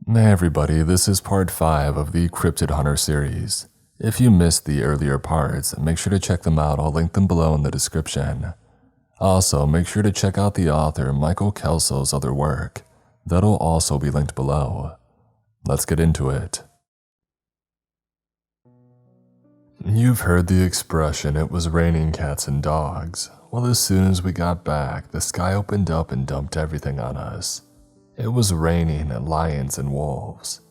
Hey everybody, this is part 5 of the Cryptid Hunter series. If you missed the earlier parts, make sure to check them out. I'll link them below in the description. Also, make sure to check out the author Michael Kelso's other work. That'll also be linked below. Let's get into it. You've heard the expression, it was raining cats and dogs. Well, as soon as we got back, the sky opened up and dumped everything on us. It was raining lions and wolves.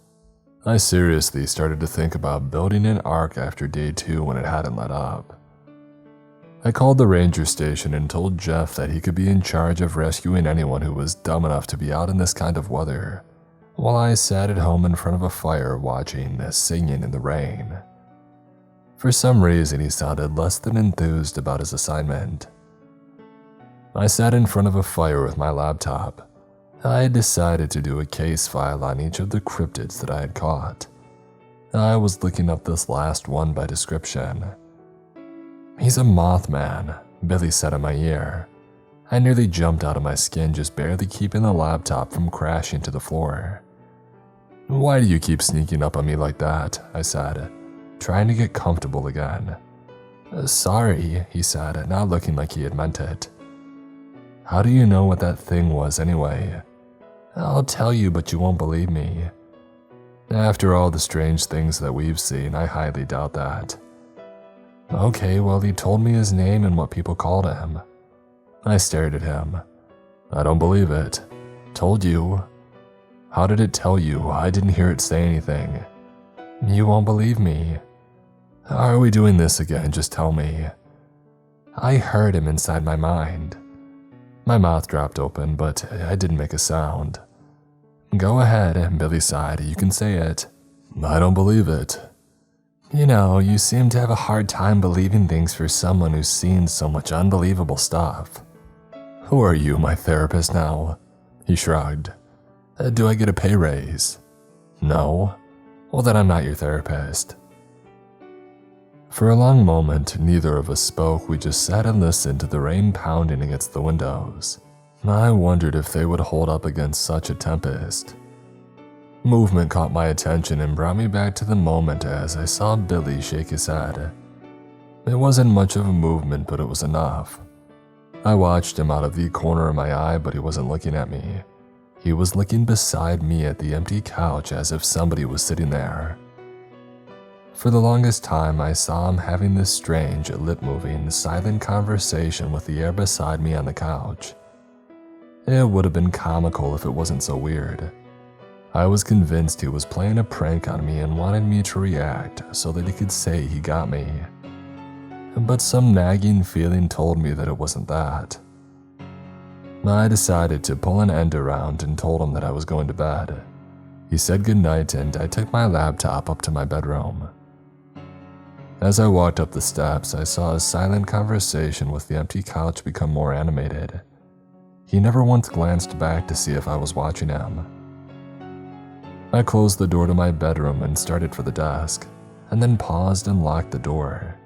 I seriously started to think about building an ark after day 2 when it hadn't let up. I called the ranger station and told Jeff that he could be in charge of rescuing anyone who was dumb enough to be out in this kind of weather, while I sat at home in front of a fire watching, singing in the rain. For some reason, he sounded less than enthused about his assignment. I sat in front of a fire with my laptop. I had decided to do a case file on each of the cryptids that I had caught. I was looking up this last one by description. "He's a Mothman," Billy said in my ear. I nearly jumped out of my skin, just barely keeping the laptop from crashing to the floor. "Why do you keep sneaking up on me like that?" I said, trying to get comfortable again. "Sorry," he said, not looking like he had meant it. "How do you know what that thing was anyway?" "I'll tell you, but you won't believe me." After all the strange things that we've seen, I highly doubt that. "Okay, well, he told me his name and what people called him." I stared at him. "I don't believe it." "Told you." "How did it tell you? I didn't hear it say anything." "You won't believe me." "Are we doing this again? Just tell me." "I heard him inside my mind." My mouth dropped open, but I didn't make a sound. "Go ahead," Billy sighed. "You can say it." "I don't believe it." "You know, you seem to have a hard time believing things for someone who's seen so much unbelievable stuff." "Who are you, my therapist now?" He shrugged. "Do I get a pay raise?" "No." "Well, then I'm not your therapist." For a long moment, neither of us spoke. We just sat and listened to the rain pounding against the windows. I wondered if they would hold up against such a tempest. Movement caught my attention and brought me back to the moment as I saw Billy shake his head. It wasn't much of a movement, but it was enough. I watched him out of the corner of my eye, but he wasn't looking at me. He was looking beside me at the empty couch as if somebody was sitting there. For the longest time, I saw him having this strange, lip-moving, silent conversation with the air beside me on the couch. It would have been comical if it wasn't so weird. I was convinced he was playing a prank on me and wanted me to react so that he could say he got me. But some nagging feeling told me that it wasn't that. I decided to pull an end around and told him that I was going to bed. He said goodnight and I took my laptop up to my bedroom. As I walked up the steps, I saw a silent conversation with the empty couch become more animated. He never once glanced back to see if I was watching him. I closed the door to my bedroom and started for the desk, and then paused and locked the door.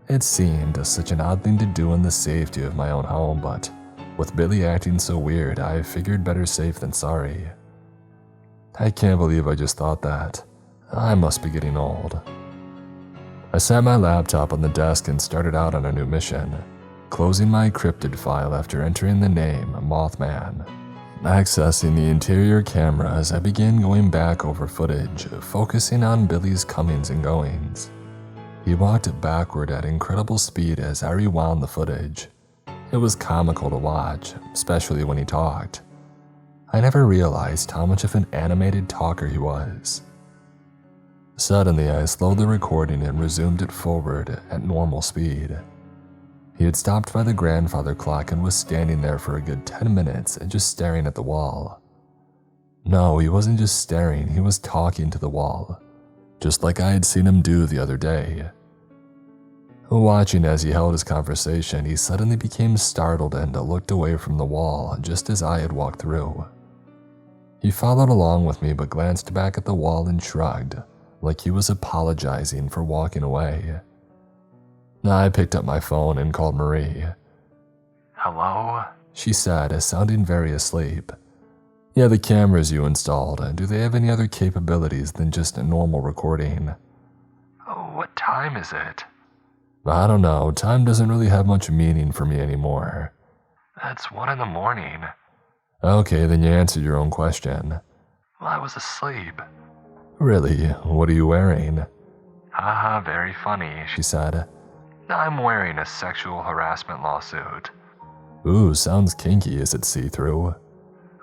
It seemed such an odd thing to do in the safety of my own home, but with Billy acting so weird, I figured better safe than sorry. I can't believe I just thought that. I must be getting old. I sat my laptop on the desk and started out on a new mission, closing my cryptid file after entering the name Mothman. Accessing the interior cameras, I began going back over footage, focusing on Billy's comings and goings. He walked backward at incredible speed as I rewound the footage. It was comical to watch, especially when he talked. I never realized how much of an animated talker he was. Suddenly, I slowed the recording and resumed it forward at normal speed. He had stopped by the grandfather clock and was standing there for a good 10 minutes and just staring at the wall. No, he wasn't just staring, he was talking to the wall, just like I had seen him do the other day. Watching as he held his conversation, he suddenly became startled and looked away from the wall just as I had walked through. He followed along with me but glanced back at the wall and shrugged, like he was apologizing for walking away. I picked up my phone and called Marie. "Hello?" she said, sounding very asleep. Yeah, the cameras you installed, do they have any other capabilities than just a normal recording? Oh, what time is it? I don't know, time doesn't really have much meaning for me anymore. It's 1 in the morning. Okay, then you answered your own question. Well, I was asleep. Really? What are you wearing? Haha, very funny, She said. I'm wearing a sexual harassment lawsuit. Ooh, sounds kinky. Is it see-through?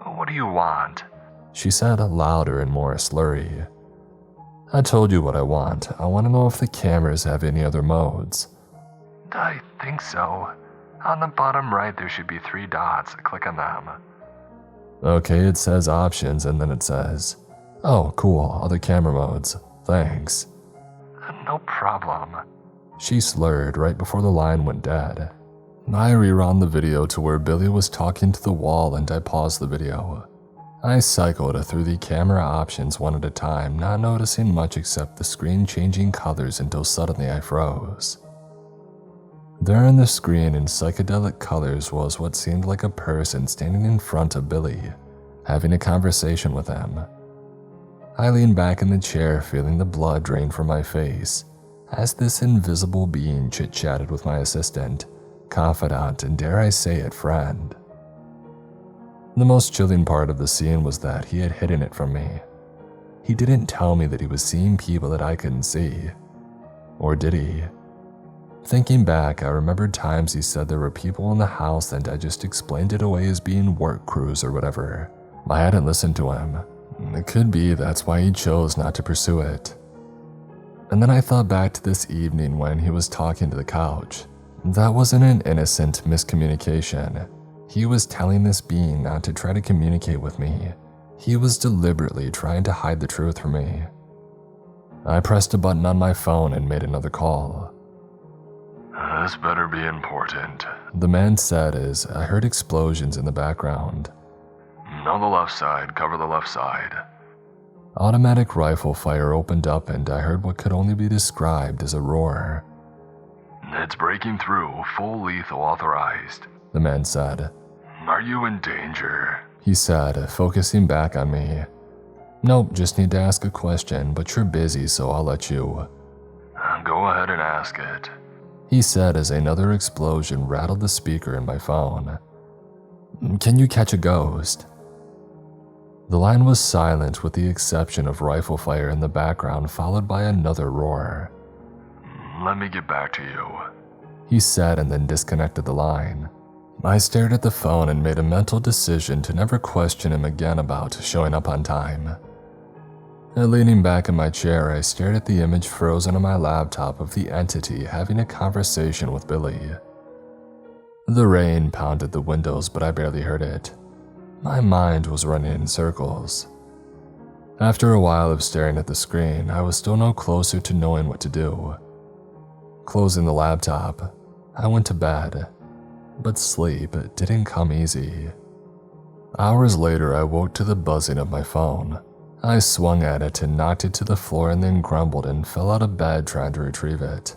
What do you want? She said, louder and more slurry. I told you what I want. I want to know if the cameras have any other modes. I think so. On the bottom right, there should be 3 dots. Click on them. Okay, it says options and then it says, oh, cool, other camera modes. Thanks. No problem. She slurred right before the line went dead. I rewound the video to where Billy was talking to the wall and I paused the video. I cycled through the camera options one at a time, not noticing much except the screen changing colors until suddenly I froze. There on the screen in psychedelic colors was what seemed like a person standing in front of Billy, having a conversation with him. I leaned back in the chair, feeling the blood drain from my face, as this invisible being chit-chatted with my assistant, confidant, and dare I say it, friend. The most chilling part of the scene was that he had hidden it from me. He didn't tell me that he was seeing people that I couldn't see. Or did he? Thinking back, I remembered times he said there were people in the house and I just explained it away as being work crews or whatever. I hadn't listened to him. It could be that's why he chose not to pursue it. And then I thought back to this evening when he was talking to the couch. That wasn't an innocent miscommunication. He was telling this being not to try to communicate with me. He was deliberately trying to hide the truth from me. I pressed a button on my phone and made another call. This better be important, the man said as I heard explosions in the background. On the left side, cover the left side. Automatic rifle fire opened up and I heard what could only be described as a roar. It's breaking through, full lethal authorized, the man said. Are you in danger? He said, focusing back on me. Nope, just need to ask a question, but you're busy, so I'll let you. Go ahead and ask it, he said as another explosion rattled the speaker in my phone. Can you catch a ghost? The line was silent with the exception of rifle fire in the background followed by another roar. Let me get back to you, he said and then disconnected the line. I stared at the phone and made a mental decision to never question him again about showing up on time. Leaning back in my chair, I stared at the image frozen on my laptop of the entity having a conversation with Billy. The rain pounded the windows, but I barely heard it. My mind was running in circles. After a while of staring at the screen, I was still no closer to knowing what to do. Closing the laptop, I went to bed. But sleep didn't come easy. Hours later, I woke to the buzzing of my phone. I swung at it and knocked it to the floor and then grumbled and fell out of bed trying to retrieve it.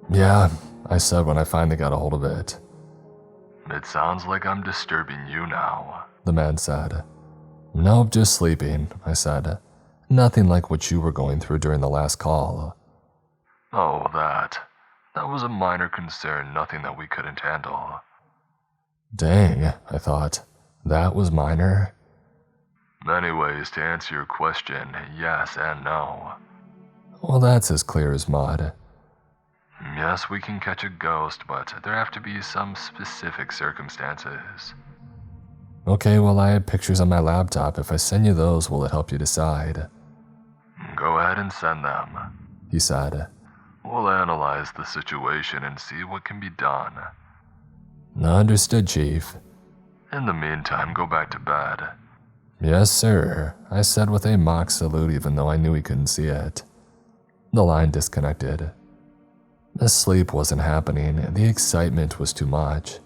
Yeah, I said when I finally got a hold of it. It sounds like I'm disturbing you now, the man said. Nope, just sleeping, I said. Nothing like what you were going through during the last call. Oh, that was a minor concern, nothing that we couldn't handle. Dang, I thought. That was minor? Anyways, to answer your question, yes and no. Well, that's as clear as mud. Yes, we can catch a ghost, but there have to be some specific circumstances. Okay, well, I have pictures on my laptop. If I send you those, will it help you decide? Go ahead and send them, he said. We'll analyze the situation and see what can be done. Understood, Chief. In the meantime, go back to bed. Yes, sir, I said with a mock salute even though I knew he couldn't see it. The line disconnected. The sleep wasn't happening, the excitement was too much.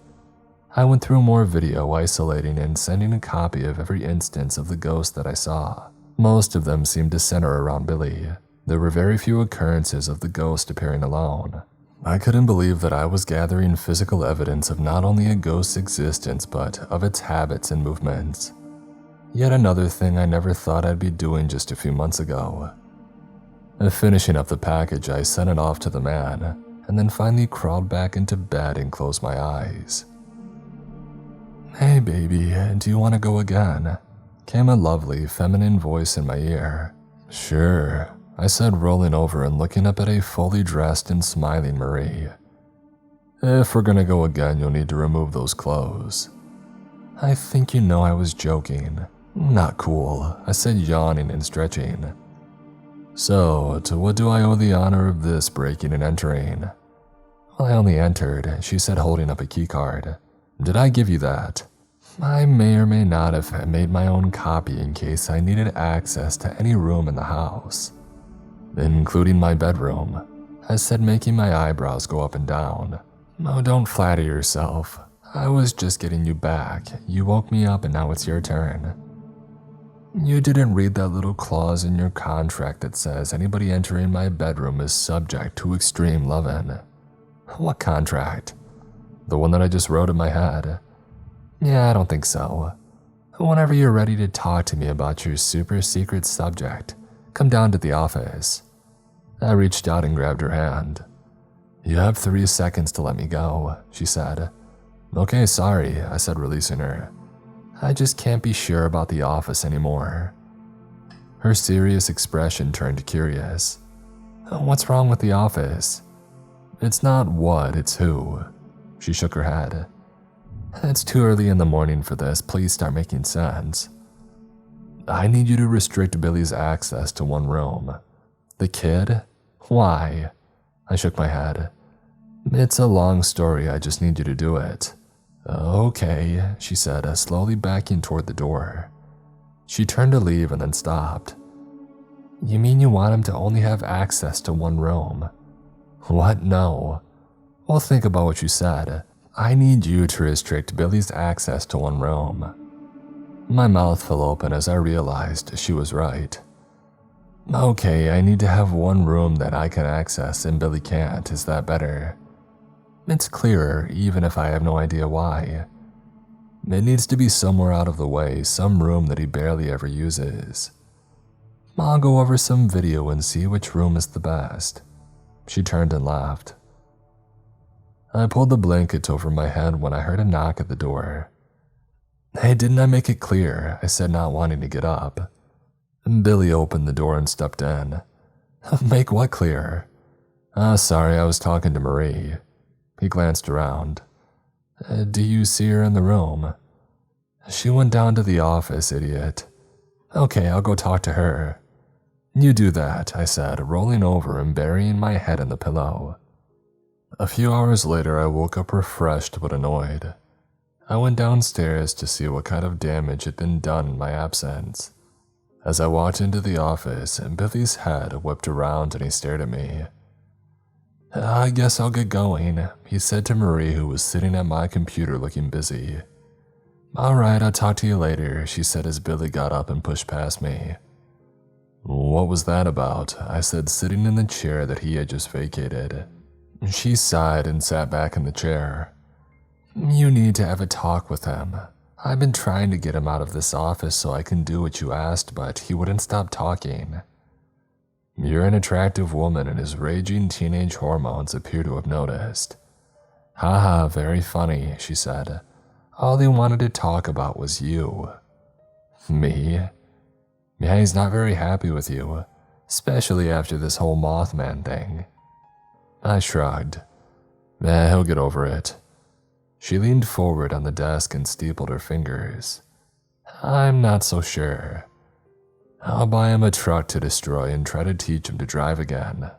I went through more video isolating and sending a copy of every instance of the ghost that I saw. Most of them seemed to center around Billy. There were very few occurrences of the ghost appearing alone. I couldn't believe that I was gathering physical evidence of not only a ghost's existence but of its habits and movements. Yet another thing I never thought I'd be doing just a few months ago. Finishing up the package, I sent it off to the man, and then finally crawled back into bed and closed my eyes. "Hey baby, do you want to go again?" came a lovely, feminine voice in my ear. "Sure," I said, rolling over and looking up at a fully dressed and smiling Marie. "If we're gonna go again, you'll need to remove those clothes." "I think you know I was joking." "Not cool," I said, yawning and stretching. "So, to what do I owe the honor of this breaking and entering?" "Well, I only entered," she said, holding up a keycard. "Did I give you that?" "I may or may not have made my own copy in case I needed access to any room in the house." "Including my bedroom," I said, making my eyebrows go up and down. "Oh, don't flatter yourself. I was just getting you back. You woke me up and now it's your turn." "You didn't read that little clause in your contract that says anybody entering my bedroom is subject to extreme lovin'." "What contract?" "The one that I just wrote in my head." "Yeah, I don't think so. Whenever you're ready to talk to me about your super secret subject, come down to the office." I reached out and grabbed her hand. "You have 3 seconds to let me go," she said. "Okay, sorry," I said, releasing her. "I just can't be sure about the office anymore." Her serious expression turned curious. "What's wrong with the office?" "It's not what, it's who." She shook her head. "It's too early in the morning for this. Please start making sense." "I need you to restrict Billy's access to one room." "The kid? Why?" I shook my head. "It's a long story. I just need you to do it." "Okay," she said, slowly backing toward the door. She turned to leave and then stopped. "You mean you want him to only have access to one room?" "What? No." "Well, think about what you said. I need you to restrict Billy's access to one room." My mouth fell open as I realized she was right. "Okay, I need to have one room that I can access and Billy can't. Is that better?" "It's clearer, even if I have no idea why." "It needs to be somewhere out of the way, some room that he barely ever uses." "I'll go over some video and see which room is the best." She turned and laughed. I pulled the blanket over my head when I heard a knock at the door. "Hey, didn't I make it clear?" I said, not wanting to get up. Billy opened the door and stepped in. "Make what clear?" Sorry, I was talking to Marie." He glanced around. "Do you see her in the room?" "She went down to the office, idiot." "Okay, I'll go talk to her." "You do that," I said, rolling over and burying my head in the pillow. A few hours later, I woke up refreshed but annoyed. I went downstairs to see what kind of damage had been done in my absence. As I walked into the office, Billy's head whipped around and he stared at me. "I guess I'll get going," he said to Marie, who was sitting at my computer looking busy. "All right, I'll talk to you later," she said as Billy got up and pushed past me. "What was that about?" I said, sitting in the chair that he had just vacated. She sighed and sat back in the chair. "You need to have a talk with him. I've been trying to get him out of this office so I can do what you asked, but he wouldn't stop talking." "You're an attractive woman and his raging teenage hormones appear to have noticed." "Haha, very funny," she said. "All he wanted to talk about was you." "Me?" "Yeah, he's not very happy with you, especially after this whole Mothman thing." I shrugged. He'll get over it." She leaned forward on the desk and steepled her fingers. "I'm not so sure. I'll buy him a truck to destroy and try to teach him to drive again."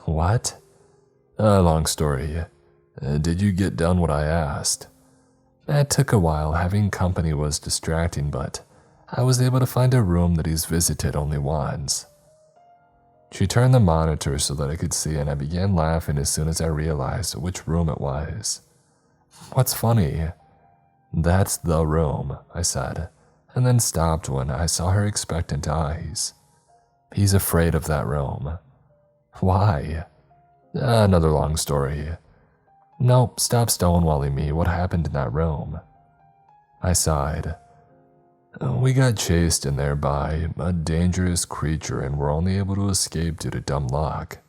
"What?" Long story. Did you get done what I asked?" "It took a while. Having company was distracting, but I was able to find a room that he's visited only once." She turned the monitor so that I could see, and I began laughing as soon as I realized which room it was. "What's funny?" "That's the room," I said, and then stopped when I saw her expectant eyes. "He's afraid of that room." "Why?" Another long story." "Nope, stop stonewalling me. What happened in that room?" I sighed. We got chased in there by a dangerous creature and were only able to escape due to dumb luck.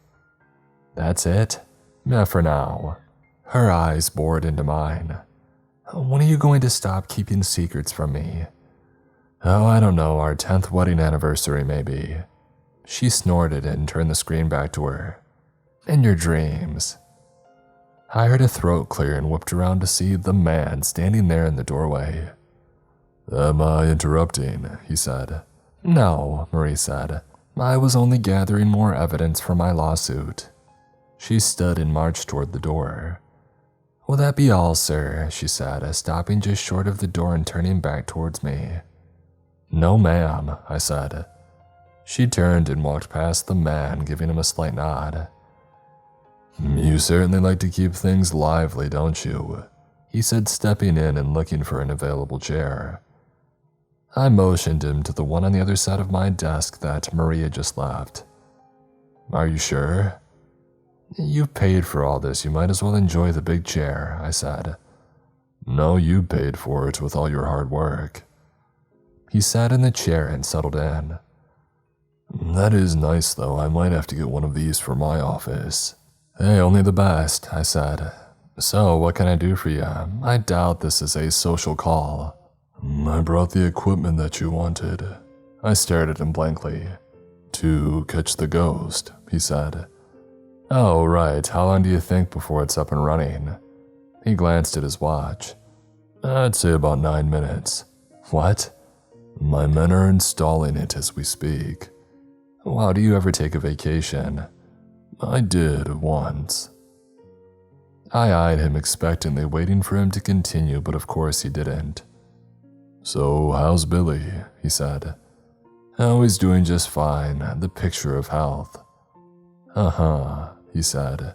That's it? Yeah, for now. Her eyes bored into mine. When are you going to stop keeping secrets from me? Oh, I don't know, our 10th wedding anniversary maybe. She snorted and turned the screen back to her. In your dreams. I heard a throat clear and whipped around to see the man standing there in the doorway. Am I interrupting? He said. No, Marie said. I was only gathering more evidence for my lawsuit. She stood and marched toward the door. Will that be all, sir? She said, stopping just short of the door and turning back towards me. No, ma'am, I said. She turned and walked past the man, giving him a slight nod. You certainly like to keep things lively, don't you? He said, stepping in and looking for an available chair. I motioned him to the one on the other side of my desk that Maria just left. Are you sure? You've paid for all this, you might as well enjoy the big chair, I said. No, you paid for it with all your hard work. He sat in the chair and settled in. That is nice, though. I might have to get one of these for my office. Hey, only the best, I said. So, what can I do for you? I doubt this is a social call. I brought the equipment that you wanted. I stared at him blankly. To catch the ghost, he said. Oh, right. How long do you think before it's up and running? He glanced at his watch. I'd say about 9 minutes. What? My men are installing it as we speak. Wow, do you ever take a vacation? I did once. I eyed him expectantly, waiting for him to continue, but of course he didn't. So, how's Billy? He said. Oh, he's doing just fine, the picture of health. Uh-huh, he said,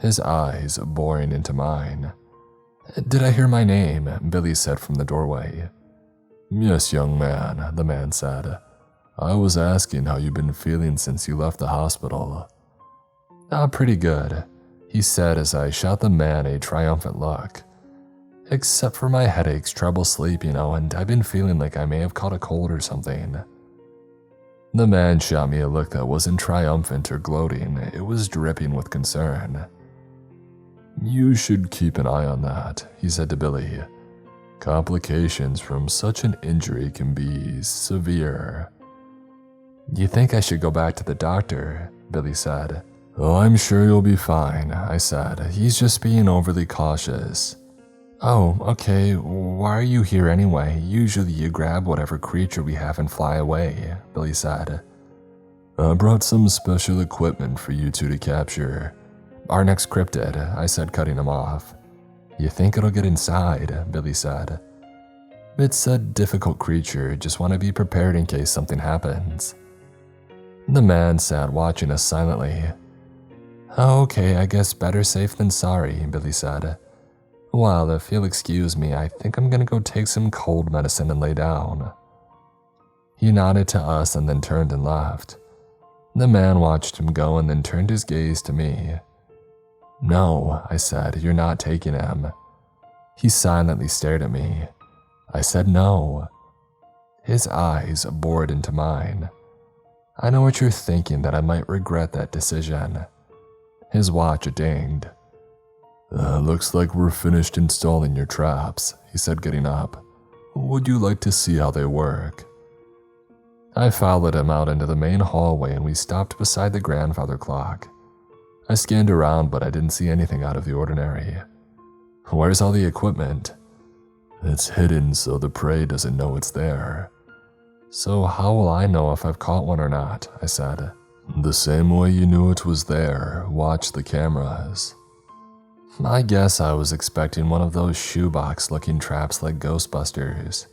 his eyes boring into mine. Did I hear my name? Billy said from the doorway. Yes, young man, the man said. I was asking how you've been feeling since you left the hospital. Pretty good, he said as I shot the man a triumphant look. Except for my headaches, trouble sleeping, and I've been feeling like I may have caught a cold or something. The man shot me a look that wasn't triumphant or gloating, it was dripping with concern. You should keep an eye on that, he said to Billy. Complications from such an injury can be severe. You think I should go back to the doctor? Billy said. Oh, I'm sure you'll be fine, I said. He's just being overly cautious. Oh, okay, why are you here anyway? Usually you grab whatever creature we have and fly away, Billy said. I brought some special equipment for you two to capture. Our next cryptid, I said, cutting him off. You think it'll get inside, Billy said. It's a difficult creature, just want to be prepared in case something happens. The man sat watching us silently. Okay, I guess better safe than sorry, Billy said. Well, if you'll excuse me, I think I'm gonna go take some cold medicine and lay down. He nodded to us and then turned and left. The man watched him go and then turned his gaze to me. No, I said, you're not taking him. He silently stared at me. I said no. His eyes bored into mine. I know what you're thinking, that I might regret that decision. His watch dinged. Looks like we're finished installing your traps, he said, getting up. Would you like to see how they work? I followed him out into the main hallway and we stopped beside the grandfather clock. I scanned around, but I didn't see anything out of the ordinary. Where's all the equipment? It's hidden so the prey doesn't know it's there. So how will I know if I've caught one or not? I said. The same way you knew it was there, watch the cameras. I guess I was expecting one of those shoebox-looking traps like Ghostbusters.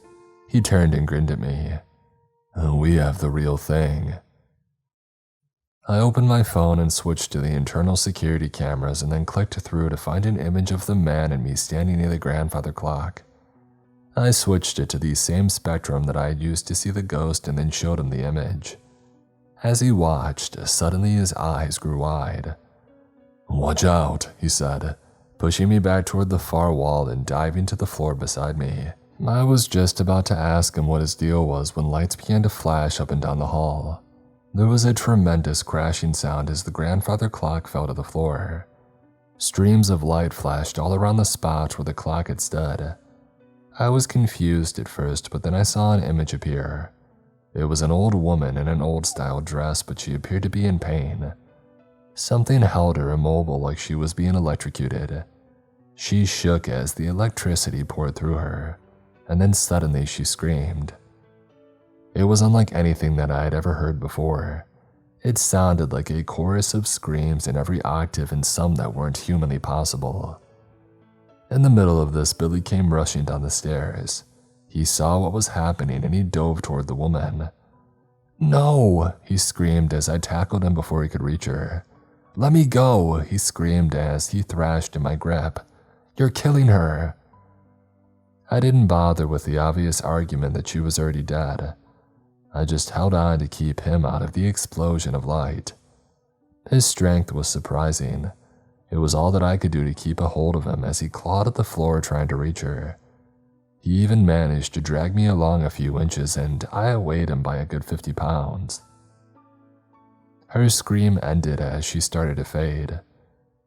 He turned and grinned at me. We have the real thing. I opened my phone and switched to the internal security cameras and then clicked through to find an image of the man and me standing near the grandfather clock. I switched it to the same spectrum that I had used to see the ghost and then showed him the image. As he watched, suddenly his eyes grew wide. Watch out, he said, pushing me back toward the far wall and diving to the floor beside me. I was just about to ask him what his deal was when lights began to flash up and down the hall. There was a tremendous crashing sound as the grandfather clock fell to the floor. Streams of light flashed all around the spot where the clock had stood. I was confused at first, but then I saw an image appear. It was an old woman in an old-style dress, but she appeared to be in pain. Something held her immobile like she was being electrocuted. She shook as the electricity poured through her, and then suddenly she screamed. It was unlike anything that I had ever heard before. It sounded like a chorus of screams in every octave and some that weren't humanly possible. In the middle of this, Billy came rushing down the stairs. He saw what was happening and he dove toward the woman. "No!" he screamed as I tackled him before he could reach her. "Let me go!" he screamed as he thrashed in my grip. "You're killing her!" I didn't bother with the obvious argument that she was already dead. I just held on to keep him out of the explosion of light. His strength was surprising. It was all that I could do to keep a hold of him as he clawed at the floor trying to reach her. He even managed to drag me along a few inches, and I outweighed him by a good 50 pounds. Her scream ended as she started to fade.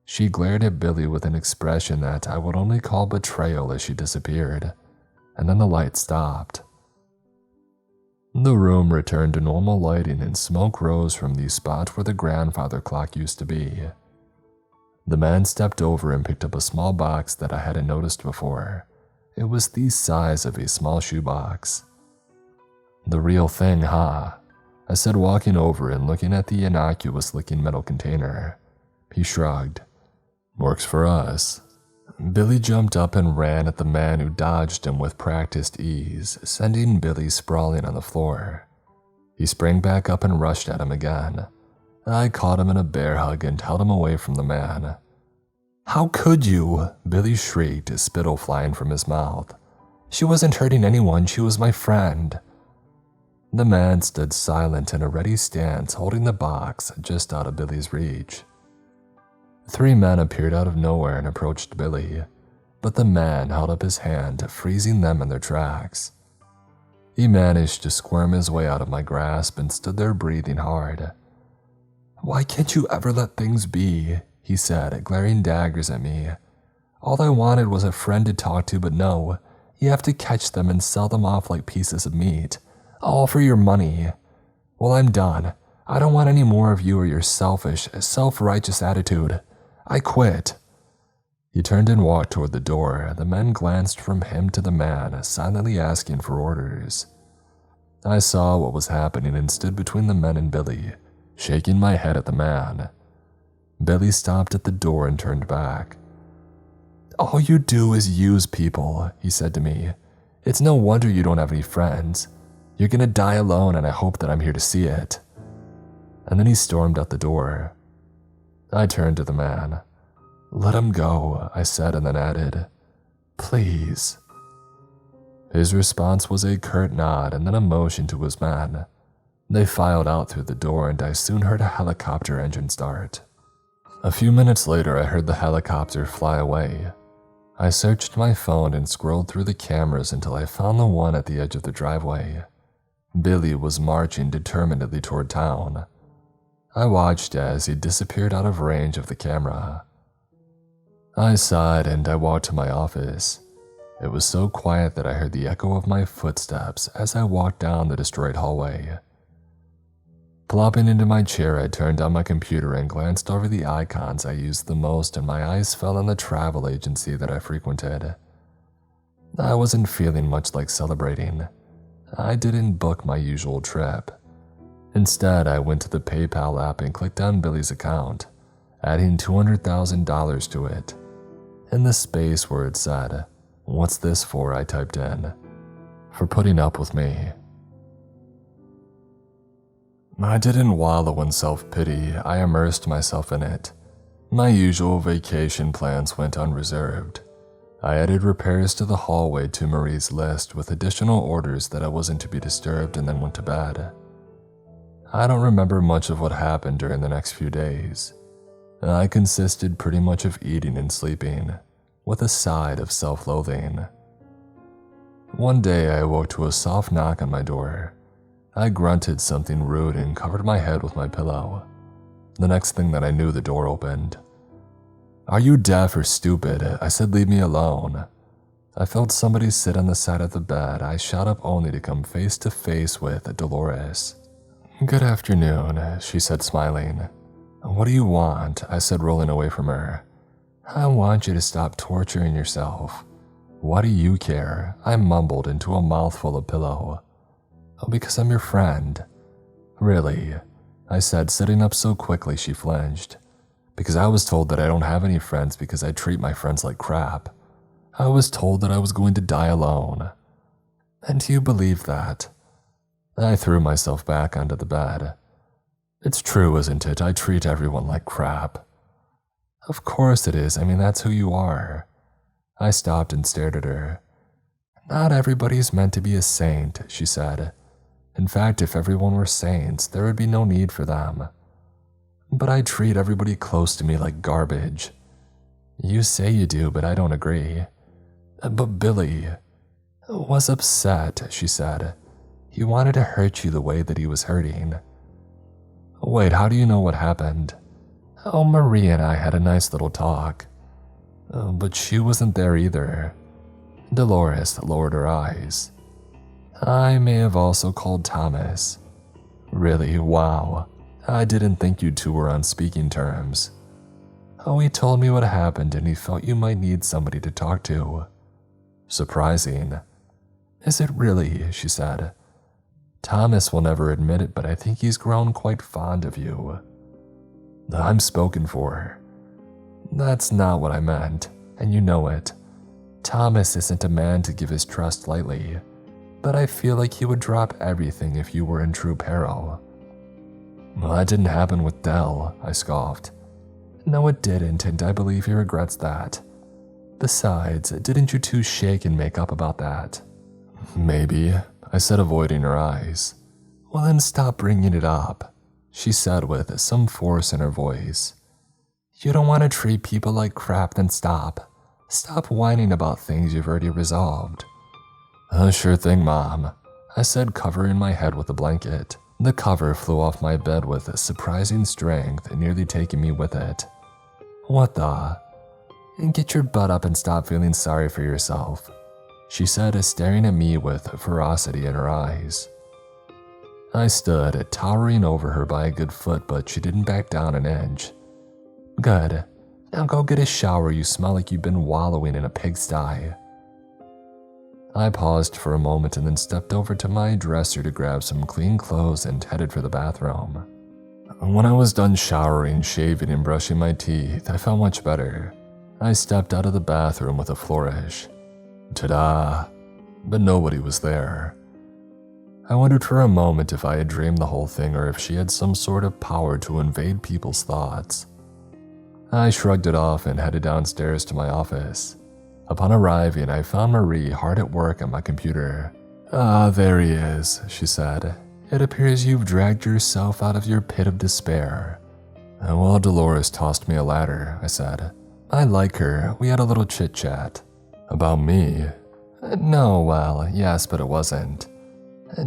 She glared at Billy with an expression that I would only call betrayal as she disappeared, and then the light stopped. The room returned to normal lighting and smoke rose from the spot where the grandfather clock used to be. The man stepped over and picked up a small box that I hadn't noticed before. It was the size of a small shoebox. "The real thing, huh?" I said, walking over and looking at the innocuous-looking metal container. He shrugged. "Works for us." Billy jumped up and ran at the man who dodged him with practiced ease, sending Billy sprawling on the floor. He sprang back up and rushed at him again. I caught him in a bear hug and held him away from the man. "How could you?" Billy shrieked, spittle flying from his mouth. "She wasn't hurting anyone, she was my friend." The man stood silent in a ready stance, holding the box just out of Billy's reach. 3 men appeared out of nowhere and approached Billy, but the man held up his hand, freezing them in their tracks. He managed to squirm his way out of my grasp and stood there breathing hard. "Why can't you ever let things be?" he said, glaring daggers at me. "All I wanted was a friend to talk to, but no, you have to catch them and sell them off like pieces of meat, all for your money. Well, I'm done. I don't want any more of you or your selfish, self-righteous attitude. I quit." He turned and walked toward the door. The men glanced from him to the man, silently asking for orders. I saw what was happening and stood between the men and Billy, shaking my head at the man. Billy stopped at the door and turned back. "All you do is use people," he said to me. "It's no wonder you don't have any friends. You're gonna die alone, and I hope that I'm here to see it." And then he stormed out the door. I turned to the man. "Let him go," I said, and then added, "Please." His response was a curt nod and then a motion to his men. They filed out through the door, and I soon heard a helicopter engine start. A few minutes later, I heard the helicopter fly away. I searched my phone and scrolled through the cameras until I found the one at the edge of the driveway. Billy was marching determinedly toward town. I watched as he disappeared out of range of the camera. I sighed and I walked to my office. It was so quiet that I heard the echo of my footsteps as I walked down the destroyed hallway. Plopping into my chair, I turned on my computer and glanced over the icons I used the most, and my eyes fell on the travel agency that I frequented. I wasn't feeling much like celebrating. I didn't book my usual trip. Instead, I went to the PayPal app and clicked on Billy's account, adding $200,000 to it. In the space where it said, "What's this for?" I typed in, "For putting up with me." I didn't wallow in self-pity, I immersed myself in it. My usual vacation plans went unreserved. I added repairs to the hallway to Marie's list with additional orders that I wasn't to be disturbed, and then went to bed. I don't remember much of what happened during the next few days. I consisted pretty much of eating and sleeping, with a side of self-loathing. One day I awoke to a soft knock on my door. I grunted something rude and covered my head with my pillow. The next thing that I knew, the door opened. "Are you deaf or stupid?" I said, "Leave me alone." I felt somebody sit on the side of the bed. I shot up only to come face to face with Dolores. "Good afternoon," she said, smiling. "What do you want?" I said, rolling away from her. "I want you to stop torturing yourself." "Why do you care?" I mumbled into a mouthful of pillow. "Oh, because I'm your friend." "Really?" I said, sitting up so quickly she flinched. "Because I was told that I don't have any friends because I treat my friends like crap. I was told that I was going to die alone." "And do you believe that?" I threw myself back onto the bed. "It's true, isn't it? I treat everyone like crap." "Of course it is. I mean, that's who you are." I stopped and stared at her. "Not everybody's meant to be a saint," she said. "In fact, if everyone were saints, there would be no need for them. But I treat everybody close to me like garbage." "You say you do, but I don't agree." "But Billy was upset," she said. "He wanted to hurt you the way that he was hurting." "Wait, how do you know what happened?" "Oh, Marie and I had a nice little talk." "But she wasn't there either." Dolores lowered her eyes. "I may have also called Thomas." "Really? Wow. I didn't think you two were on speaking terms." "Oh, he told me what happened and he felt you might need somebody to talk to." "Surprising." "Is it really?" she said. "Thomas will never admit it, but I think he's grown quite fond of you." "I'm spoken for." "That's not what I meant, and you know it. Thomas isn't a man to give his trust lightly, but I feel like he would drop everything if you were in true peril." "Well, that didn't happen with Dell," I scoffed. "No, it didn't, and I believe he regrets that. Besides, didn't you two shake and make up about that?" "Maybe," I said, avoiding her eyes. "Well, then stop bringing it up," she said with some force in her voice. "You don't want to treat people like crap, then stop. Stop whining about things you've already resolved." Sure thing, Mom," I said, covering my head with a blanket. The cover flew off my bed with surprising strength, nearly taking me with it. "What the?" "Get your butt up and stop feeling sorry for yourself," she said, staring at me with ferocity in her eyes. I stood, towering over her by a good foot, but she didn't back down an inch. "Good. Now go get a shower. You smell like you've been wallowing in a pigsty." I paused for a moment and then stepped over to my dresser to grab some clean clothes and headed for the bathroom. When I was done showering, shaving, and brushing my teeth, I felt much better. I stepped out of the bathroom with a flourish. Ta-da! But nobody was there. I wondered for a moment if I had dreamed the whole thing or if she had some sort of power to invade people's thoughts. I shrugged it off and headed downstairs to my office. Upon arriving, I found Marie hard at work on my computer. "Ah, there he is," she said. "It appears you've dragged yourself out of your pit of despair." "Well, Dolores tossed me a ladder," I said. "I like her. We had a little chit-chat." "About me?" "No, well, yes, but it wasn't."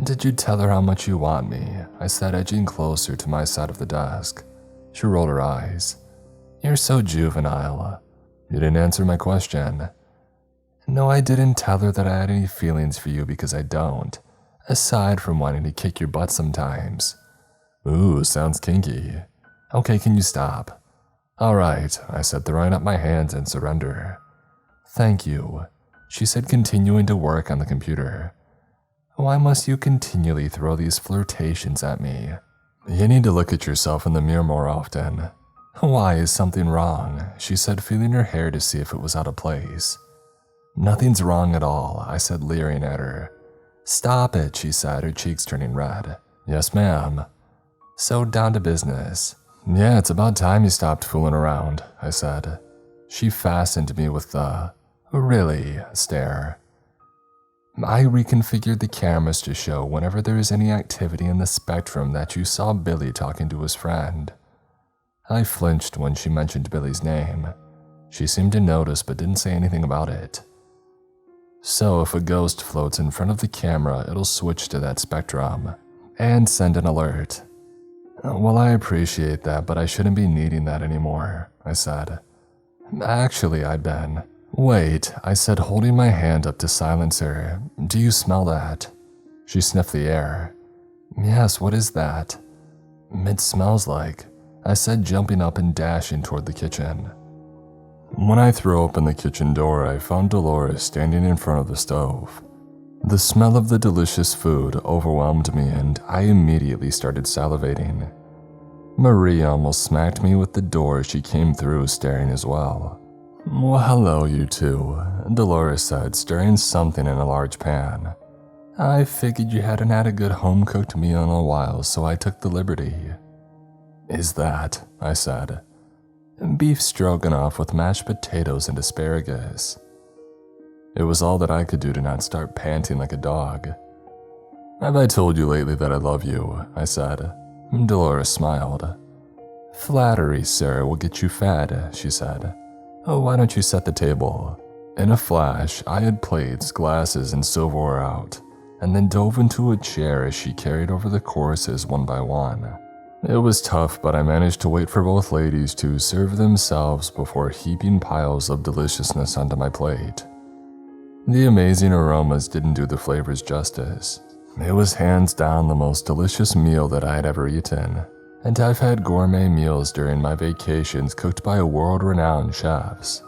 "Did you tell her how much you want me?" I said, edging closer to my side of the desk. She rolled her eyes. "You're so juvenile." "You didn't answer my question." "No, I didn't tell her that I had any feelings for you because I don't, aside from wanting to kick your butt sometimes." "Ooh, sounds kinky." "Okay, can you stop?" "All right," I said, throwing up my hands in surrender. "Thank you," she said, continuing to work on the computer. "Why must you continually throw these flirtations at me?" "You need to look at yourself in the mirror more often." "Why, is something wrong?" she said, feeling her hair to see if it was out of place. "Nothing's wrong at all," I said, leering at her. "Stop it," she said, her cheeks turning red. "Yes, ma'am." "So down to business." "Yeah, it's about time you stopped fooling around," I said. She fastened me with the "really" stare. "I reconfigured the cameras to show whenever there is any activity in the spectrum that you saw Billy talking to his friend." I flinched when she mentioned Billy's name. She seemed to notice but didn't say anything about it. So if a ghost floats in front of the camera, it'll switch to that spectrum and send an alert. Well, I appreciate that, but I shouldn't be needing that anymore, I said. Actually, I've been. Wait, I said, holding my hand up to silence her. Do you smell that? She sniffed the air. Yes, what is that? It smells like, I said, jumping up and dashing toward the kitchen. When I threw open the kitchen door, I found Dolores standing in front of the stove. The smell of the delicious food overwhelmed me and I immediately started salivating. Marie almost smacked me with the door as she came through, staring as well. Well, hello, you two, Dolores said, stirring something in a large pan. I figured you hadn't had a good home-cooked meal in a while, so I took the liberty. Is that, I said, beef stroganoff with mashed potatoes and asparagus. It was all that I could do to not start panting like a dog. Have I told you lately that I love you? I said. Dolores smiled. Flattery, sir, will get you fed, she said. Oh, why don't you set the table? In a flash, I had plates, glasses, and silverware out, and then dove into a chair as she carried over the courses one by one. It was tough, but I managed to wait for both ladies to serve themselves before heaping piles of deliciousness onto my plate. The amazing aromas didn't do the flavors justice. It was hands down the most delicious meal that I had ever eaten, and I've had gourmet meals during my vacations cooked by world-renowned chefs.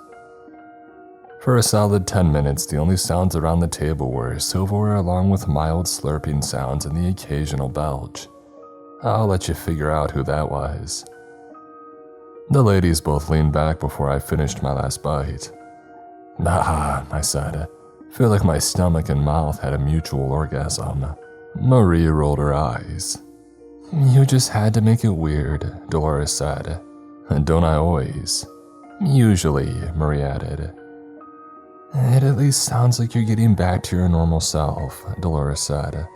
For a solid 10 minutes, the only sounds around the table were silverware along with mild slurping sounds and the occasional belch. I'll let you figure out who that was. The ladies both leaned back before I finished my last bite. Ah, I said. Feel like my stomach and mouth had a mutual orgasm. Marie rolled her eyes. You just had to make it weird, Dolores said. Don't I always? Usually, Marie added. It at least sounds like you're getting back to your normal self, Dolores said.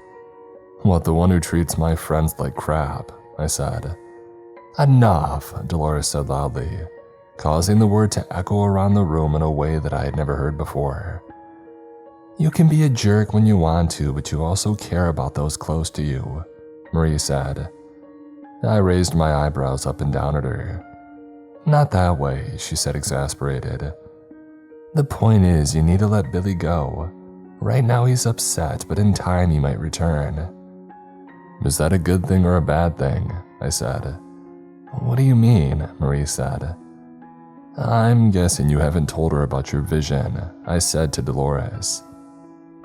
What, the one who treats my friends like crap? I said. Enough, Dolores said loudly, causing the word to echo around the room in a way that I had never heard before. You can be a jerk when you want to, but you also care about those close to you, Marie said. I raised my eyebrows up and down at her. Not that way, she said, exasperated. The point is, you need to let Billy go. Right now he's upset, but in time he might return. Is that a good thing or a bad thing? I said. What do you mean? Marie said. I'm guessing you haven't told her about your vision, I said to Dolores.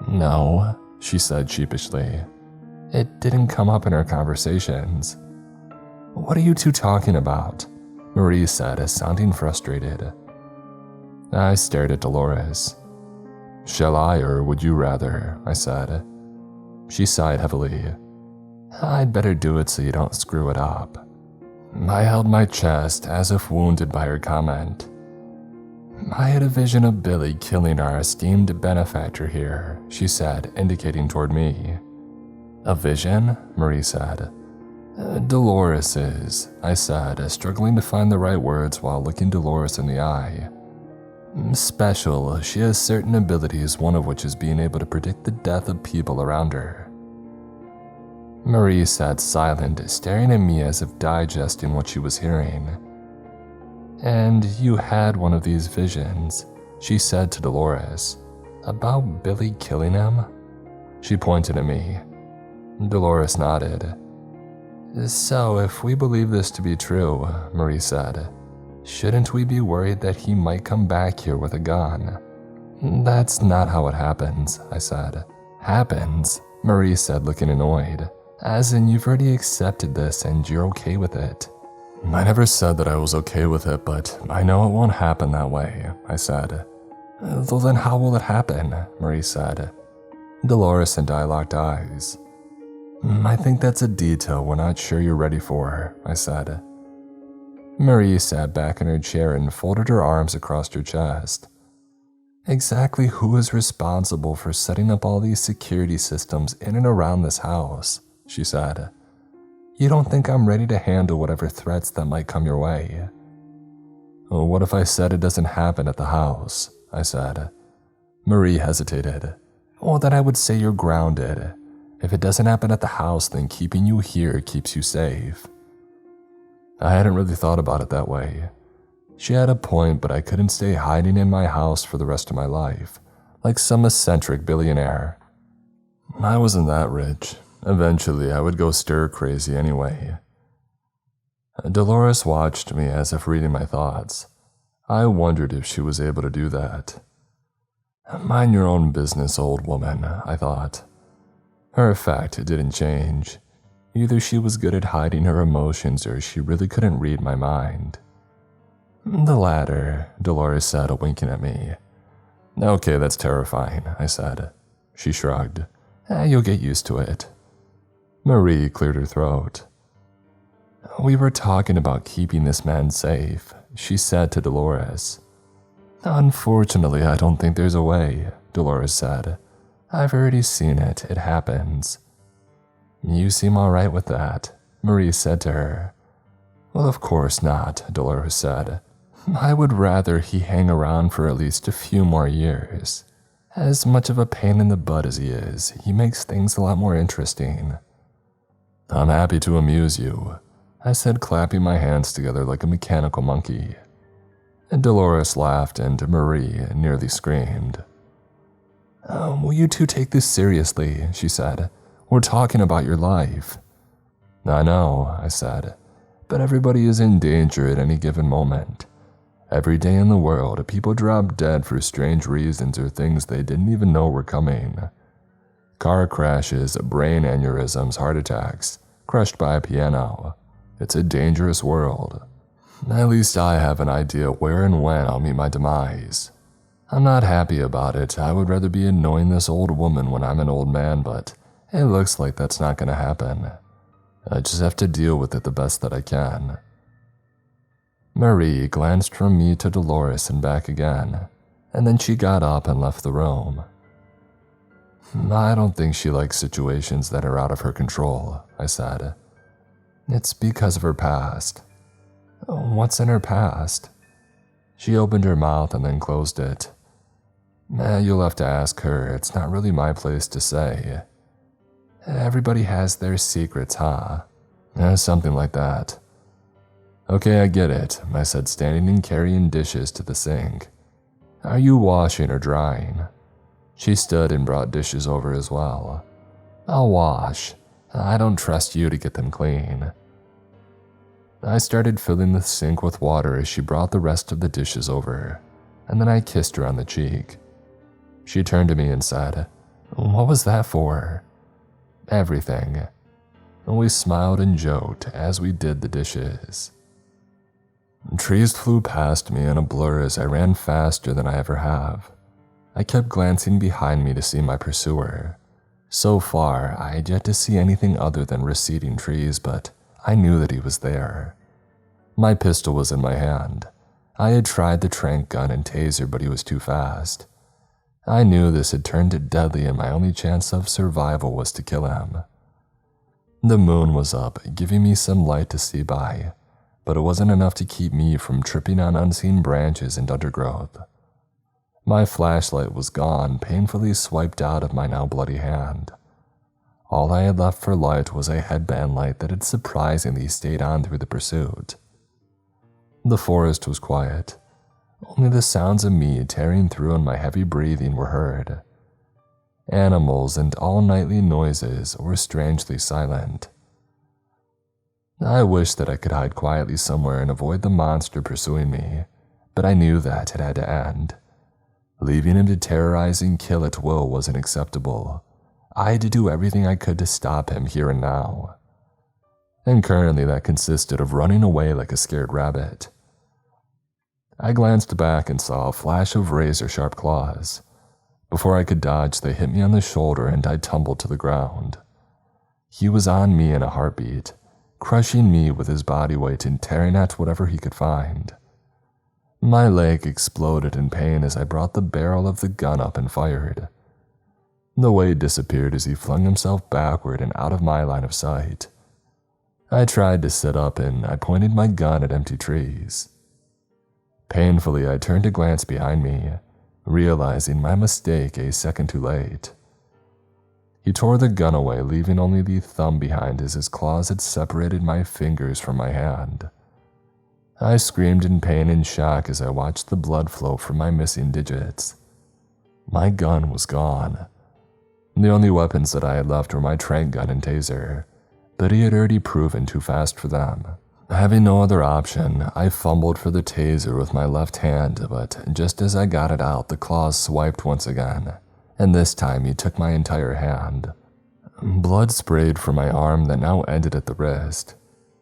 No, she said sheepishly. It didn't come up in our conversations. What are you two talking about? Marie said, sounding frustrated. I stared at Dolores. Shall I, or would you rather? I said. She sighed heavily. I'd better do it so you don't screw it up. I held my chest as if wounded by her comment. I had a vision of Billy killing our esteemed benefactor here, she said, indicating toward me. A vision? Marie said. Dolores's, I said, struggling to find the right words while looking Dolores in the eye. Special, she has certain abilities, one of which is being able to predict the death of people around her. Marie sat silent, staring at me as if digesting what she was hearing. And you had one of these visions, she said to Dolores. About Billy killing him? She pointed at me. Dolores nodded. So, if we believe this to be true, Marie said, shouldn't we be worried that he might come back here with a gun? That's not how it happens, I said. Happens? Marie said, looking annoyed. As in, you've already accepted this and you're okay with it. I never said that I was okay with it, but I know it won't happen that way, I said. Well, then how will it happen? Marie said. Dolores and I locked eyes. I think that's a detail we're not sure you're ready for, I said. Marie sat back in her chair and folded her arms across her chest. Exactly who is responsible for setting up all these security systems in and around this house? She said. You don't think I'm ready to handle whatever threats that might come your way? What if I said it doesn't happen at the house? I said. Marie hesitated. Well, then I would say you're grounded. If it doesn't happen at the house, then keeping you here keeps you safe. I hadn't really thought about it that way. She had a point, but I couldn't stay hiding in my house for the rest of my life, like some eccentric billionaire. I wasn't that rich. Eventually, I would go stir crazy anyway. Dolores watched me as if reading my thoughts. I wondered if she was able to do that. Mind your own business, old woman, I thought. Her effect didn't change. Either she was good at hiding her emotions or she really couldn't read my mind. The latter, Dolores said, winking at me. Okay, that's terrifying, I said. She shrugged. You'll get used to it. Marie cleared her throat. We were talking about keeping this man safe, she said to Dolores. Unfortunately, I don't think there's a way, Dolores said. I've already seen it. It happens. You seem all right with that, Marie said to her. Well, of course not, Dolores said. I would rather he hang around for at least a few more years. As much of a pain in the butt as he is, he makes things a lot more interesting. I'm happy to amuse you, I said, clapping my hands together like a mechanical monkey. Dolores laughed and Marie nearly screamed. Will you two take this seriously, she said. We're talking about your life. I know, I said, but everybody is in danger at any given moment. Every day in the world, people drop dead for strange reasons or things they didn't even know were coming. Car crashes, brain aneurysms, heart attacks, crushed by a piano. It's a dangerous world. At least I have an idea where and when I'll meet my demise. I'm not happy about it. I would rather be annoying this old woman when I'm an old man, but it looks like that's not going to happen. I just have to deal with it the best that I can. Marie glanced from me to Dolores and back again, and then she got up and left the room. I don't think she likes situations that are out of her control, I said. It's because of her past. What's in her past? She opened her mouth and then closed it. You'll have to ask her. It's not really my place to say. Everybody has their secrets, huh? Something like that. Okay, I get it, I said, standing and carrying dishes to the sink. Are you washing or drying? She stood and brought dishes over as well. I'll wash. I don't trust you to get them clean. I started filling the sink with water as she brought the rest of the dishes over, and then I kissed her on the cheek. She turned to me and said, What was that for? Everything. We smiled and joked as we did the dishes. Trees flew past me in a blur as I ran faster than I ever have. I kept glancing behind me to see my pursuer. So far, I had yet to see anything other than receding trees, but I knew that he was there. My pistol was in my hand. I had tried the tranq gun and taser, but he was too fast. I knew this had turned deadly and my only chance of survival was to kill him. The moon was up, giving me some light to see by, but it wasn't enough to keep me from tripping on unseen branches and undergrowth. My flashlight was gone, painfully swiped out of my now bloody hand. All I had left for light was a headband light that had surprisingly stayed on through the pursuit. The forest was quiet. Only the sounds of me tearing through and my heavy breathing were heard. Animals and all nightly noises were strangely silent. I wished that I could hide quietly somewhere and avoid the monster pursuing me, but I knew that it had to end. Leaving him to terrorize and kill at will wasn't acceptable. I had to do everything I could to stop him here and now. And currently that consisted of running away like a scared rabbit. I glanced back and saw a flash of razor-sharp claws. Before I could dodge, they hit me on the shoulder and I tumbled to the ground. He was on me in a heartbeat, crushing me with his body weight and tearing at whatever he could find. My leg exploded in pain as I brought the barrel of the gun up and fired. The weight disappeared as he flung himself backward and out of my line of sight. I tried to sit up and I pointed my gun at empty trees. Painfully, I turned to glance behind me, realizing my mistake a second too late. He tore the gun away, leaving only the thumb behind as his claws had separated my fingers from my hand. I screamed in pain and shock as I watched the blood flow from my missing digits. My gun was gone. The only weapons that I had left were my tranq gun and taser, but he had already proven too fast for them. Having no other option, I fumbled for the taser with my left hand, but just as I got it out, the claws swiped once again, and this time he took my entire hand. Blood sprayed from my arm that now ended at the wrist.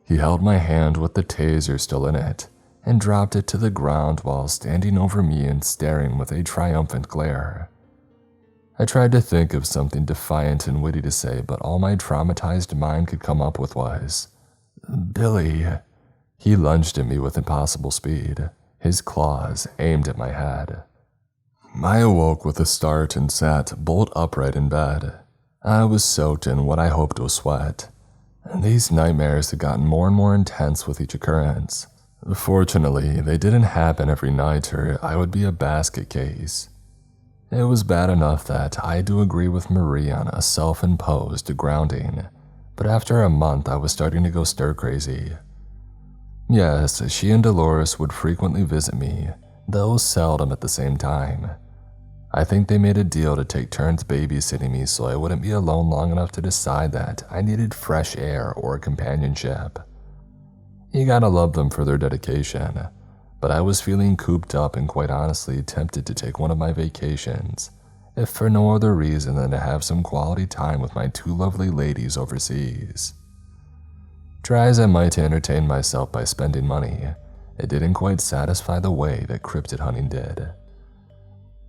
He held my hand with the taser still in it, and dropped it to the ground while standing over me and staring with a triumphant glare. I tried to think of something defiant and witty to say, but all my traumatized mind could come up with was, "Billy." He lunged at me with impossible speed, his claws aimed at my head. I awoke with a start and sat bolt upright in bed. I was soaked in what I hoped was sweat. These nightmares had gotten more and more intense with each occurrence. Fortunately, they didn't happen every night or I would be a basket case. It was bad enough that I had to agree with Marie on a self-imposed grounding, but after a month I was starting to go stir-crazy. Yes, she and Dolores would frequently visit me, though seldom at the same time. I think they made a deal to take turns babysitting me so I wouldn't be alone long enough to decide that I needed fresh air or companionship. You gotta love them for their dedication, but I was feeling cooped up and quite honestly tempted to take one of my vacations, if for no other reason than to have some quality time with my two lovely ladies overseas. Try as I might to entertain myself by spending money, it didn't quite satisfy the way that cryptid hunting did.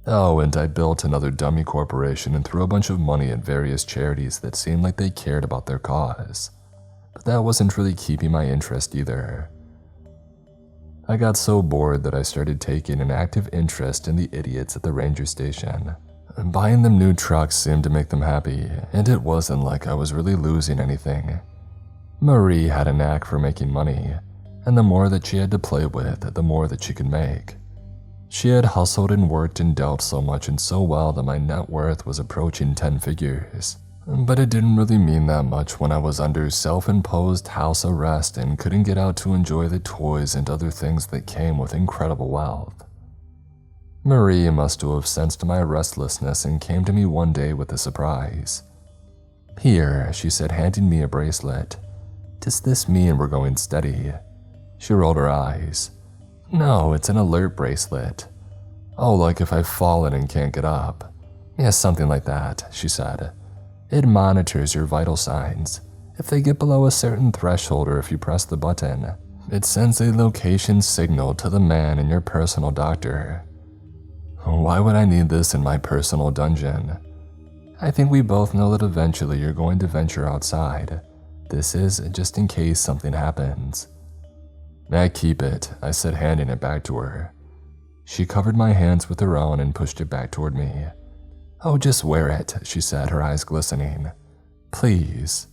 Oh, and I built another dummy corporation and threw a bunch of money at various charities that seemed like they cared about their cause. But that wasn't really keeping my interest either. I got so bored that I started taking an active interest in the idiots at the ranger station. Buying them new trucks seemed to make them happy, and it wasn't like I was really losing anything. Marie had a knack for making money, and the more that she had to play with, the more that she could make. She had hustled and worked and dealt so much and so well that my net worth was approaching 10 figures. But it didn't really mean that much when I was under self-imposed house arrest and couldn't get out to enjoy the toys and other things that came with incredible wealth. Marie must have sensed my restlessness and came to me one day with a surprise. "Here," she said, handing me a bracelet. "Does this mean we're going steady?" She rolled her eyes. "No, it's an alert bracelet." "Oh, like if I've fallen and can't get up?" "Yeah, something like that," she said. "It monitors your vital signs. If they get below a certain threshold or if you press the button, it sends a location signal to the man and your personal doctor." Why would I need this in my personal dungeon? I think we both know that eventually you're going to venture outside. This is just in case something happens. "I keep it," I said, handing it back to her. She covered my hands with her own and pushed it back toward me. "Oh, just wear it," she said, her eyes glistening. "Please."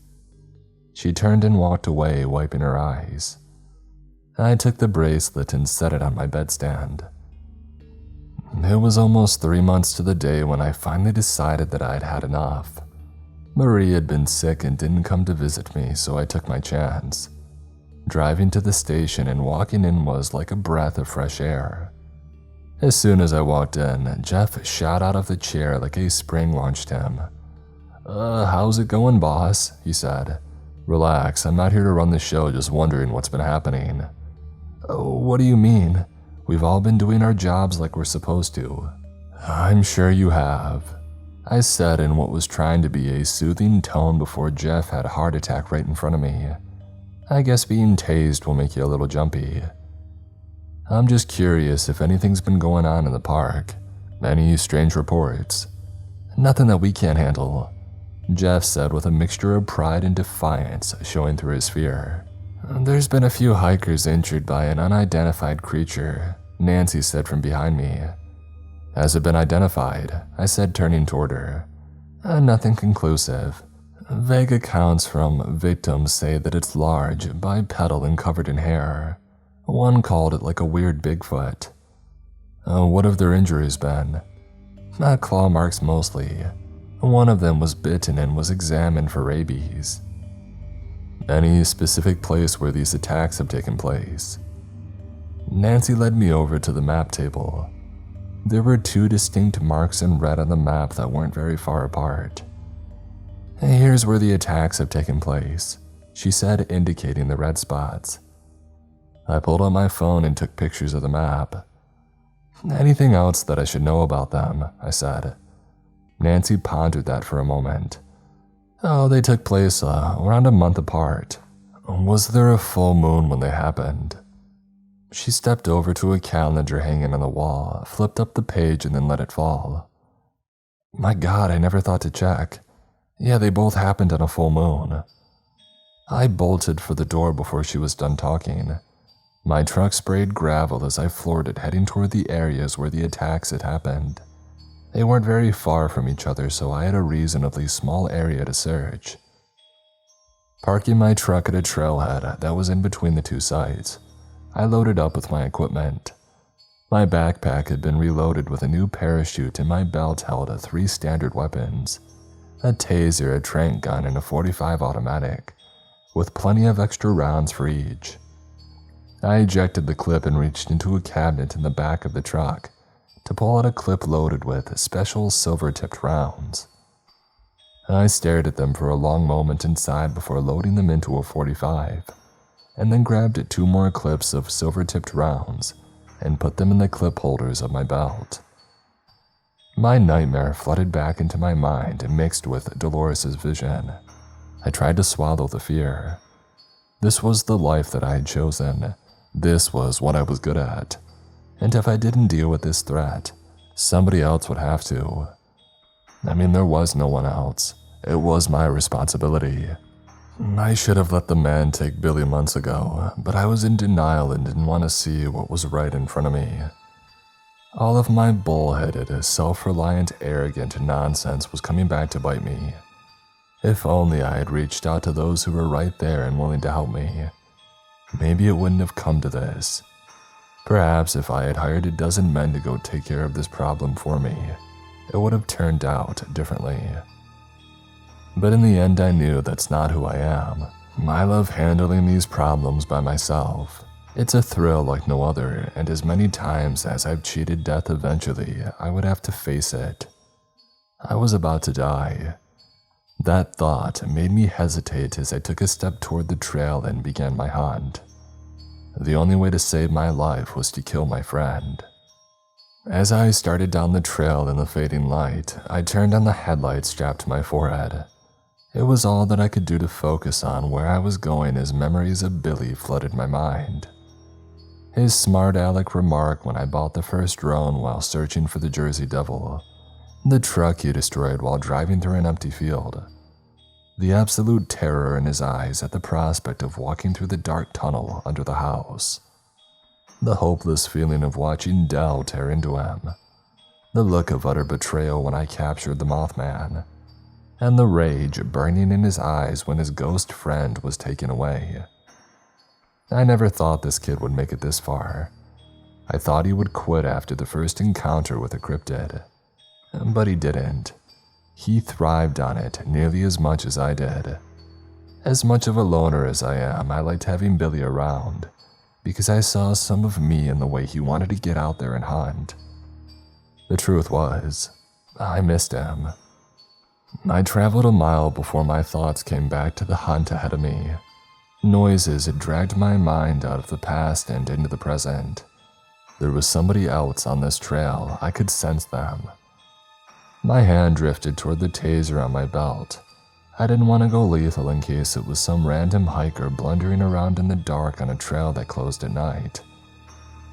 She turned and walked away, wiping her eyes. I took the bracelet and set it on my bedstand. It was almost 3 months to the day when I finally decided that I'd had enough. Marie had been sick and didn't come to visit me, so I took my chance. Driving to the station and walking in was like a breath of fresh air. As soon as I walked in, Jeff shot out of the chair like a spring launched him. How's it going, boss?" he said. "Relax, I'm not here to run the show, just wondering what's been happening." "Oh, what do you mean? We've all been doing our jobs like we're supposed to." "I'm sure you have," I said in what was trying to be a soothing tone before Jeff had a heart attack right in front of me. "I guess being tased will make you a little jumpy." "I'm just curious if anything's been going on in the park. Any strange reports?" "Nothing that we can't handle," Jeff said with a mixture of pride and defiance showing through his fear. "There's been a few hikers injured by an unidentified creature," Nancy said from behind me. "Has it been identified?" I said, turning toward her. Nothing conclusive. Vague accounts from victims say that it's large, bipedal and covered in hair. One called it like a weird Bigfoot. What have their injuries been? Claw marks mostly. One of them was bitten and was examined for rabies. Any specific place where these attacks have taken place? Nancy led me over to the map table. There were 2 distinct marks in red on the map that weren't very far apart. Here's where the attacks have taken place, she said, indicating the red spots. I pulled out my phone and took pictures of the map. Anything else that I should know about them? I said. Nancy pondered that for a moment. They took place around a month apart. Was there a full moon when they happened? She stepped over to a calendar hanging on the wall, flipped up the page, and then let it fall. My God, I never thought to check. Yeah, they both happened on a full moon. I bolted for the door before she was done talking. My truck sprayed gravel as I floored it, heading toward the areas where the attacks had happened. They weren't very far from each other, so I had a reasonably small area to search. Parking my truck at a trailhead that was in between the 2 sites, I loaded up with my equipment. My backpack had been reloaded with a new parachute, and my belt held 3 standard weapons: a taser, a tranq gun, and a .45 automatic, with plenty of extra rounds for each. I ejected the clip and reached into a cabinet in the back of the truck to pull out a clip loaded with special silver-tipped rounds. I stared at them for a long moment inside before loading them into a .45, and then grabbed 2 more clips of silver-tipped rounds and put them in the clip holders of my belt. My nightmare flooded back into my mind and mixed with Dolores's vision. I tried to swallow the fear. This was the life that I had chosen. This was what I was good at. And if I didn't deal with this threat, somebody else would have to. There was no one else. It was my responsibility. I should have let the man take Billy months ago, but I was in denial and didn't want to see what was right in front of me. All of my bullheaded, self-reliant, arrogant nonsense was coming back to bite me. If only I had reached out to those who were right there and willing to help me. Maybe it wouldn't have come to this. Perhaps if I had hired a dozen men to go take care of this problem for me, it would have turned out differently. But in the end, I knew that's not who I am. I love handling these problems by myself. It's a thrill like no other, and as many times as I've cheated death, eventually I would have to face it. I was about to die. That thought made me hesitate as I took a step toward the trail and began my hunt. The only way to save my life was to kill my friend. As I started down the trail in the fading light, I turned on the headlights strapped to my forehead. It was all that I could do to focus on where I was going as memories of Billy flooded my mind. His smart aleck remark when I bought the first drone while searching for the Jersey Devil, the truck he destroyed while driving through an empty field, the absolute terror in his eyes at the prospect of walking through the dark tunnel under the house, the hopeless feeling of watching Dell tear into him, the look of utter betrayal when I captured the Mothman, and the rage burning in his eyes when his ghost friend was taken away. I never thought this kid would make it this far. I thought he would quit after the first encounter with a cryptid, but he didn't. He thrived on it nearly as much as I did. As much of a loner as I am, I liked having Billy around, because I saw some of me in the way he wanted to get out there and hunt. The truth was, I missed him. I traveled a mile before my thoughts came back to the hunt ahead of me. Noises had dragged my mind out of the past and into the present. There was somebody else on this trail. I could sense them. My hand drifted toward the taser on my belt. I didn't want to go lethal in case it was some random hiker blundering around in the dark on a trail that closed at night.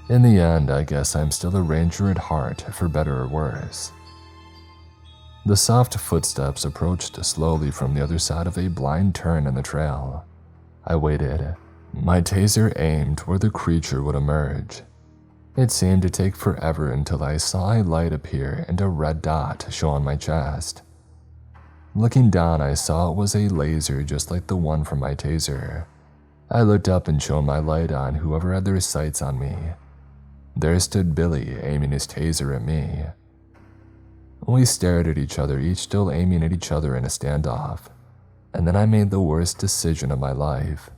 In the end, I guess I'm still a ranger at heart, for better or worse. The soft footsteps approached slowly from the other side of a blind turn in the trail. I waited, my taser aimed where the creature would emerge. It seemed to take forever until I saw a light appear and a red dot show on my chest. Looking down, I saw it was a laser just like the one from my taser. I looked up and shone my light on whoever had their sights on me. There stood Billy, aiming his taser at me. We stared at each other, each still aiming at each other in a standoff. And then I made the worst decision of my life.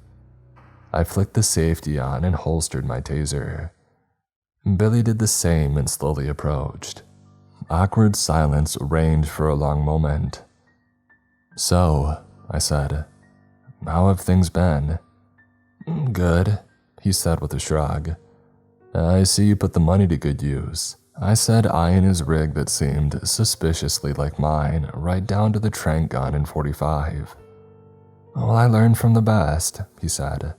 I flicked the safety on and holstered my taser. Billy did the same and slowly approached. Awkward silence reigned for a long moment. "So," I said, "how have things been?" "Good," he said with a shrug. "I see you put the money to good use," I said, eyeing his rig that seemed suspiciously like mine, right down to the trank gun and .45. "Well, I learned from the best," he said.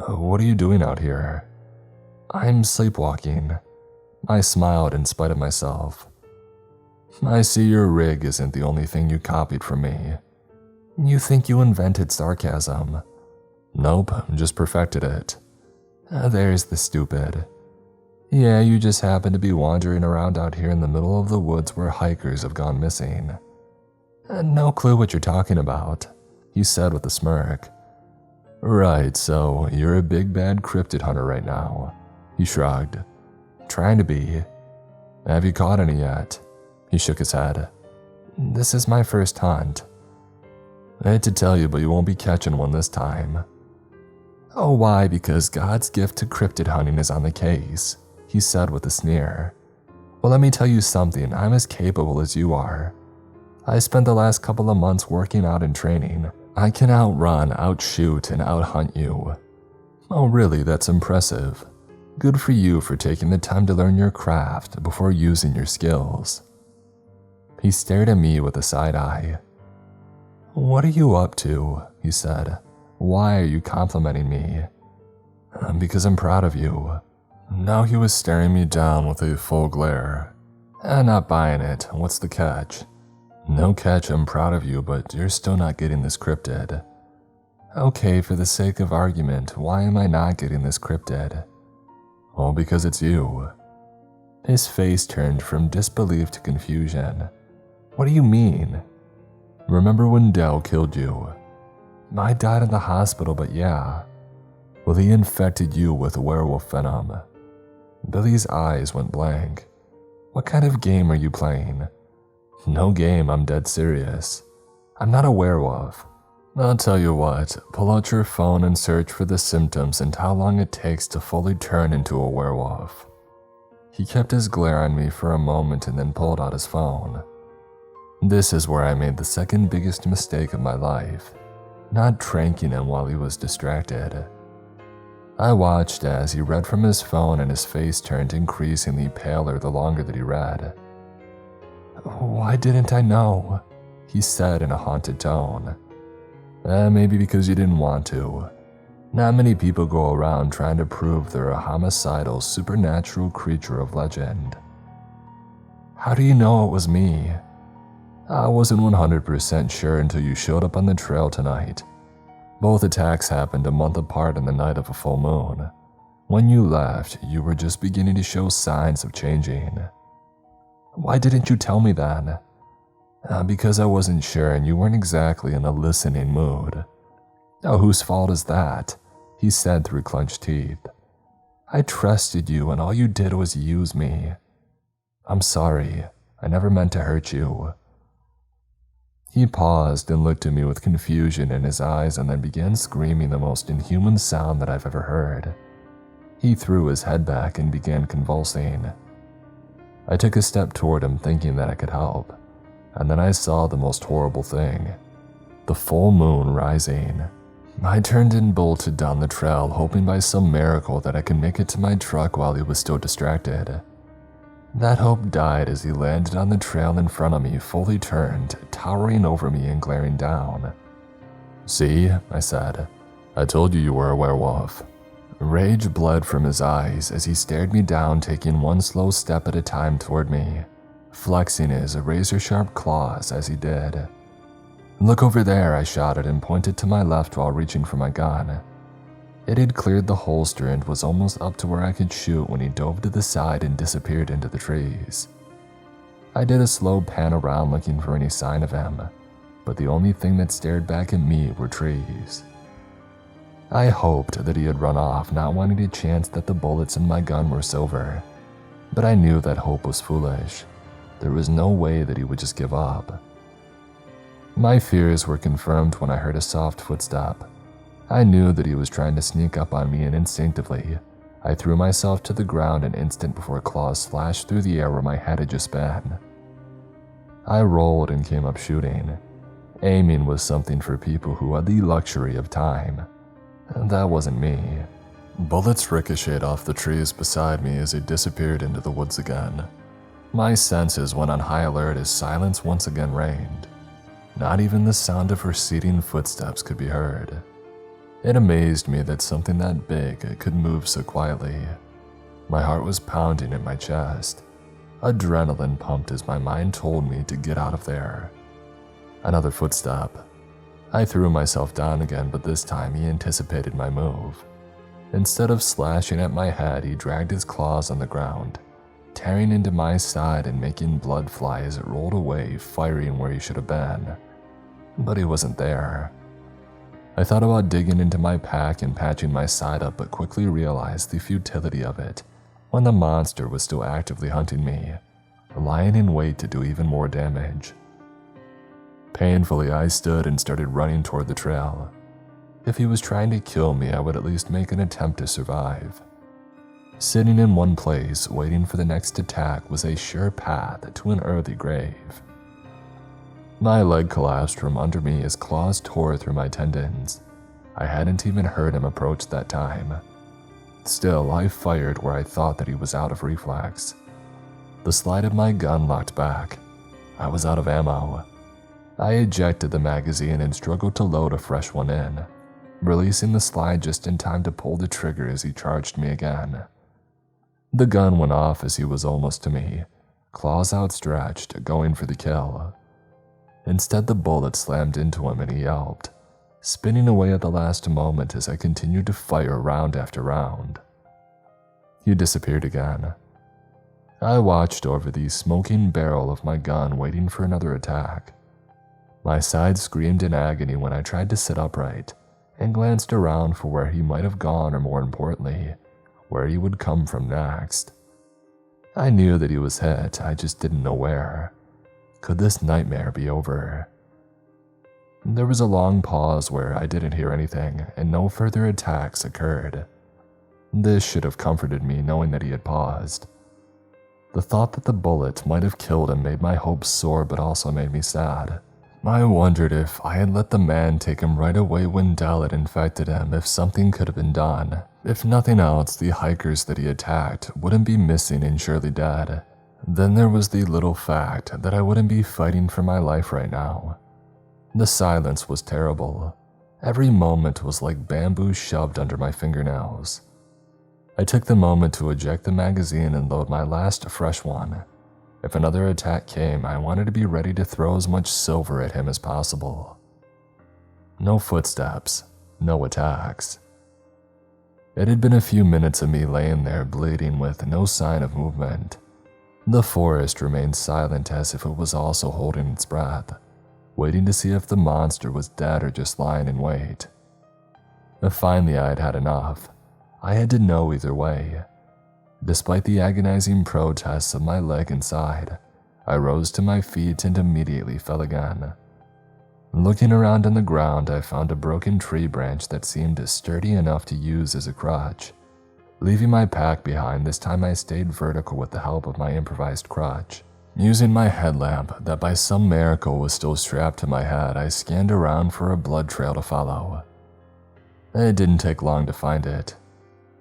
"What are you doing out here?" "I'm sleepwalking." I smiled in spite of myself. "I see your rig isn't the only thing you copied from me." "You think you invented sarcasm?" "Nope, just perfected it." There's the stupid. "Yeah, you just happen to be wandering around out here in the middle of the woods where hikers have gone missing." "No clue what you're talking about," he said with a smirk. "Right, so you're a big bad cryptid hunter right now." He shrugged. "Trying to be." "Have you caught any yet?" He shook his head. "This is my first hunt." "I hate to tell you, but you won't be catching one this time." "Oh, why? Because God's gift to cryptid hunting is on the case," he said with a sneer. "Well, let me tell you something, I'm as capable as you are. I spent the last couple of months working out and training. I can outrun, outshoot, and outhunt you." "Oh, really? That's impressive. Good for you for taking the time to learn your craft before using your skills." He stared at me with a side eye. "What are you up to?" he said. "Why are you complimenting me?" "Because I'm proud of you." Now he was staring me down with a full glare. Not buying it. What's the catch?" "No catch, I'm proud of you, but you're still not getting this cryptid." "Okay, for the sake of argument, why am I not getting this cryptid?" "Well, because it's you." His face turned from disbelief to confusion. "What do you mean?" "Remember when Dell killed you?" "I died in the hospital, but yeah." "Well, he infected you with werewolf venom." Billy's eyes went blank. "What kind of game are you playing?" "No game, I'm dead serious. I'm not a werewolf." "I'll tell you what, pull out your phone and search for the symptoms and how long it takes to fully turn into a werewolf." He kept his glare on me for a moment and then pulled out his phone. This is where I made the second biggest mistake of my life, not tranking him while he was distracted. I watched as he read from his phone and his face turned increasingly paler the longer that he read. "Why didn't I know?" he said in a haunted tone. Maybe because you didn't want to. Not many people go around trying to prove they're a homicidal, supernatural creature of legend." "How do you know it was me?" "I wasn't 100% sure until you showed up on the trail tonight. Both attacks happened a month apart on the night of a full moon. When you left, you were just beginning to show signs of changing." "Why didn't you tell me then?" Because I wasn't sure and you weren't exactly in a listening mood." "Oh, whose fault is that?" he said through clenched teeth. "I trusted you and all you did was use me." "I'm sorry. I never meant to hurt you." He paused and looked at me with confusion in his eyes and then began screaming the most inhuman sound that I've ever heard. He threw his head back and began convulsing. I took a step toward him thinking that I could help, and then I saw the most horrible thing. The full moon rising. I turned and bolted down the trail, hoping by some miracle that I could make it to my truck while he was still distracted. That hope died as he landed on the trail in front of me, fully turned, towering over me and glaring down. "See," I said. "I told you you were a werewolf." Rage bled from his eyes as he stared me down, taking one slow step at a time toward me, flexing his razor-sharp claws as he did. "Look over there," I shouted and pointed to my left while reaching for my gun. It had cleared the holster and was almost up to where I could shoot when he dove to the side and disappeared into the trees. I did a slow pan around looking for any sign of him, but the only thing that stared back at me were trees. I hoped that he had run off, not wanting a chance that the bullets in my gun were silver. But I knew that hope was foolish. There was no way that he would just give up. My fears were confirmed when I heard a soft footstep. I knew that he was trying to sneak up on me, and instinctively, I threw myself to the ground an instant before claws slashed through the air where my head had just been. I rolled and came up shooting. Aiming was something for people who had the luxury of time. That wasn't me. Bullets ricocheted off the trees beside me as he disappeared into the woods again. My senses went on high alert as silence once again reigned. Not even the sound of receding footsteps could be heard. It amazed me that something that big could move so quietly. My heart was pounding in my chest. Adrenaline pumped as my mind told me to get out of there. Another footstep. I threw myself down again, but this time he anticipated my move. Instead of slashing at my head, he dragged his claws on the ground, tearing into my side and making blood fly as it rolled away, firing where he should have been. But he wasn't there. I thought about digging into my pack and patching my side up, but quickly realized the futility of it when the monster was still actively hunting me, lying in wait to do even more damage. Painfully, I stood and started running toward the trail. If he was trying to kill me, I would at least make an attempt to survive. Sitting in one place, waiting for the next attack, was a sure path to an early grave. My leg collapsed from under me as claws tore through my tendons. I hadn't even heard him approach that time. Still, I fired where I thought that he was out of reflex. The slide of my gun locked back. I was out of ammo. I ejected the magazine and struggled to load a fresh one in, releasing the slide just in time to pull the trigger as he charged me again. The gun went off as he was almost to me, claws outstretched, going for the kill. Instead, the bullet slammed into him and he yelped, spinning away at the last moment as I continued to fire round after round. He disappeared again. I watched over the smoking barrel of my gun, waiting for another attack. My side screamed in agony when I tried to sit upright and glanced around for where he might have gone, or more importantly, where he would come from next. I knew that he was hit, I just didn't know where. Could this nightmare be over? There was a long pause where I didn't hear anything, and no further attacks occurred. This should have comforted me, knowing that he had paused. The thought that the bullet might have killed him made my hopes soar, but also made me sad. I wondered if I had let the man take him right away when Dell had infected him, if something could have been done. If nothing else, the hikers that he attacked wouldn't be missing and surely dead. Then there was the little fact that I wouldn't be fighting for my life right now. The silence was terrible. Every moment was like bamboo shoved under my fingernails. I took the moment to eject the magazine and load my last fresh one. If another attack came, I wanted to be ready to throw as much silver at him as possible. No footsteps, no attacks. It had been a few minutes of me laying there bleeding with no sign of movement. The forest remained silent as if it was also holding its breath, waiting to see if the monster was dead or just lying in wait. Finally, I had had enough. I had to know either way. Despite the agonizing protests of my leg and side, I rose to my feet and immediately fell again. Looking around on the ground, I found a broken tree branch that seemed sturdy enough to use as a crutch. Leaving my pack behind, this time I stayed vertical with the help of my improvised crutch. Using my headlamp that by some miracle was still strapped to my head, I scanned around for a blood trail to follow. It didn't take long to find it.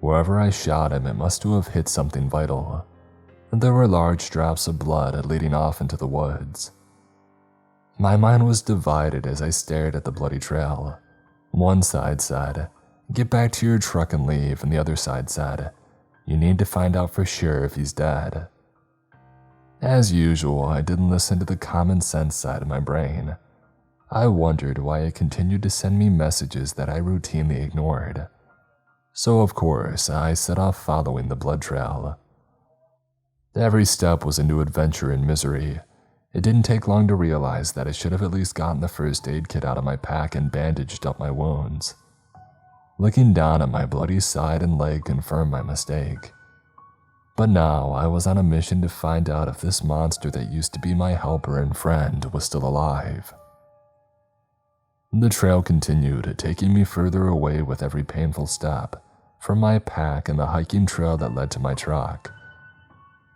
Wherever I shot him, it must have hit something vital. There were large drops of blood leading off into the woods. My mind was divided as I stared at the bloody trail. One side said, "Get back to your truck and leave," and the other side said, "You need to find out for sure if he's dead." As usual, I didn't listen to the common sense side of my brain. I wondered why it continued to send me messages that I routinely ignored. So of course, I set off following the blood trail. Every step was a new adventure and misery. It didn't take long to realize that I should have at least gotten the first aid kit out of my pack and bandaged up my wounds. Looking down at my bloody side and leg confirmed my mistake. But now I was on a mission to find out if this monster that used to be my helper and friend was still alive. The trail continued, taking me further away with every painful step, from my pack and the hiking trail that led to my truck.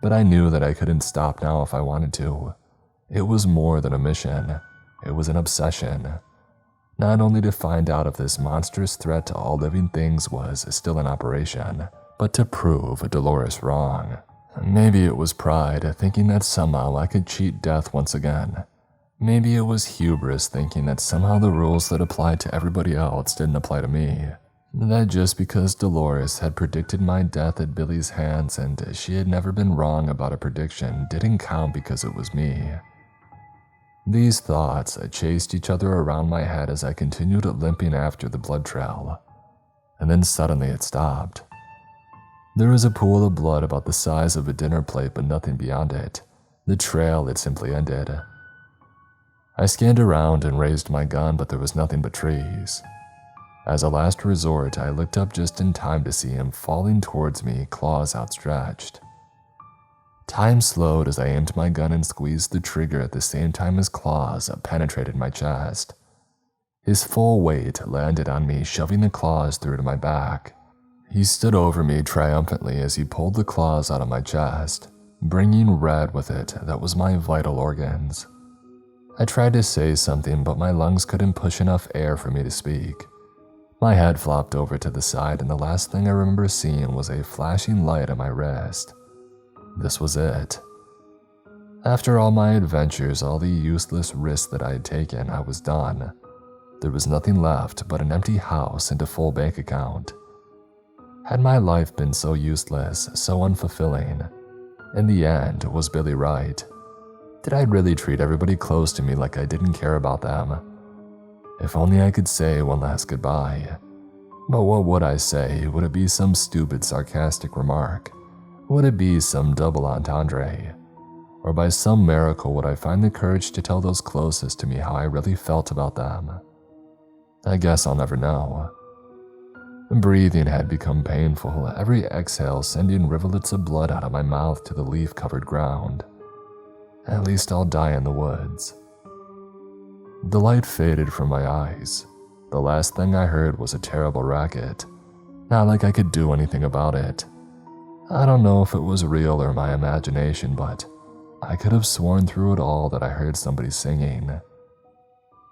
But I knew that I couldn't stop now if I wanted to. It was more than a mission. It was an obsession. Not only to find out if this monstrous threat to all living things was still in operation, but to prove Dolores wrong. Maybe it was pride, thinking that somehow I could cheat death once again. Maybe it was hubris, thinking that somehow the rules that applied to everybody else didn't apply to me. That just because Dolores had predicted my death at Billy's hands and she had never been wrong about a prediction didn't count because it was me. These thoughts chased each other around my head as I continued limping after the blood trail. And then suddenly it stopped. There was a pool of blood about the size of a dinner plate, but nothing beyond it. The trail had simply ended. I scanned around and raised my gun, but there was nothing but trees. As a last resort, I looked up just in time to see him falling towards me, claws outstretched. Time slowed as I aimed my gun and squeezed the trigger at the same time his claws penetrated my chest. His full weight landed on me, shoving the claws through to my back. He stood over me triumphantly as he pulled the claws out of my chest, bringing red with it that was my vital organs. I tried to say something, but my lungs couldn't push enough air for me to speak. My head flopped over to the side, and the last thing I remember seeing was a flashing light on my wrist. This was it. After all my adventures, all the useless risks that I had taken, I was done. There was nothing left but an empty house and a full bank account. Had my life been so useless, so unfulfilling? In the end, was Billy right? Did I really treat everybody close to me like I didn't care about them? If only I could say one last goodbye. But what would I say? Would it be some stupid, sarcastic remark? Would it be some double entendre? Or by some miracle would I find the courage to tell those closest to me how I really felt about them? I guess I'll never know. Breathing had become painful, every exhale sending rivulets of blood out of my mouth to the leaf-covered ground. At least I'll die in the woods. The light faded from my eyes. The last thing I heard was a terrible racket. Not like I could do anything about it. I don't know if it was real or my imagination, but I could have sworn through it all that I heard somebody singing.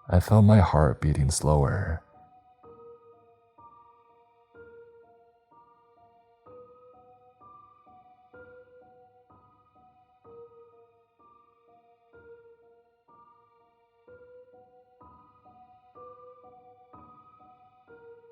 I felt my heart beating slower.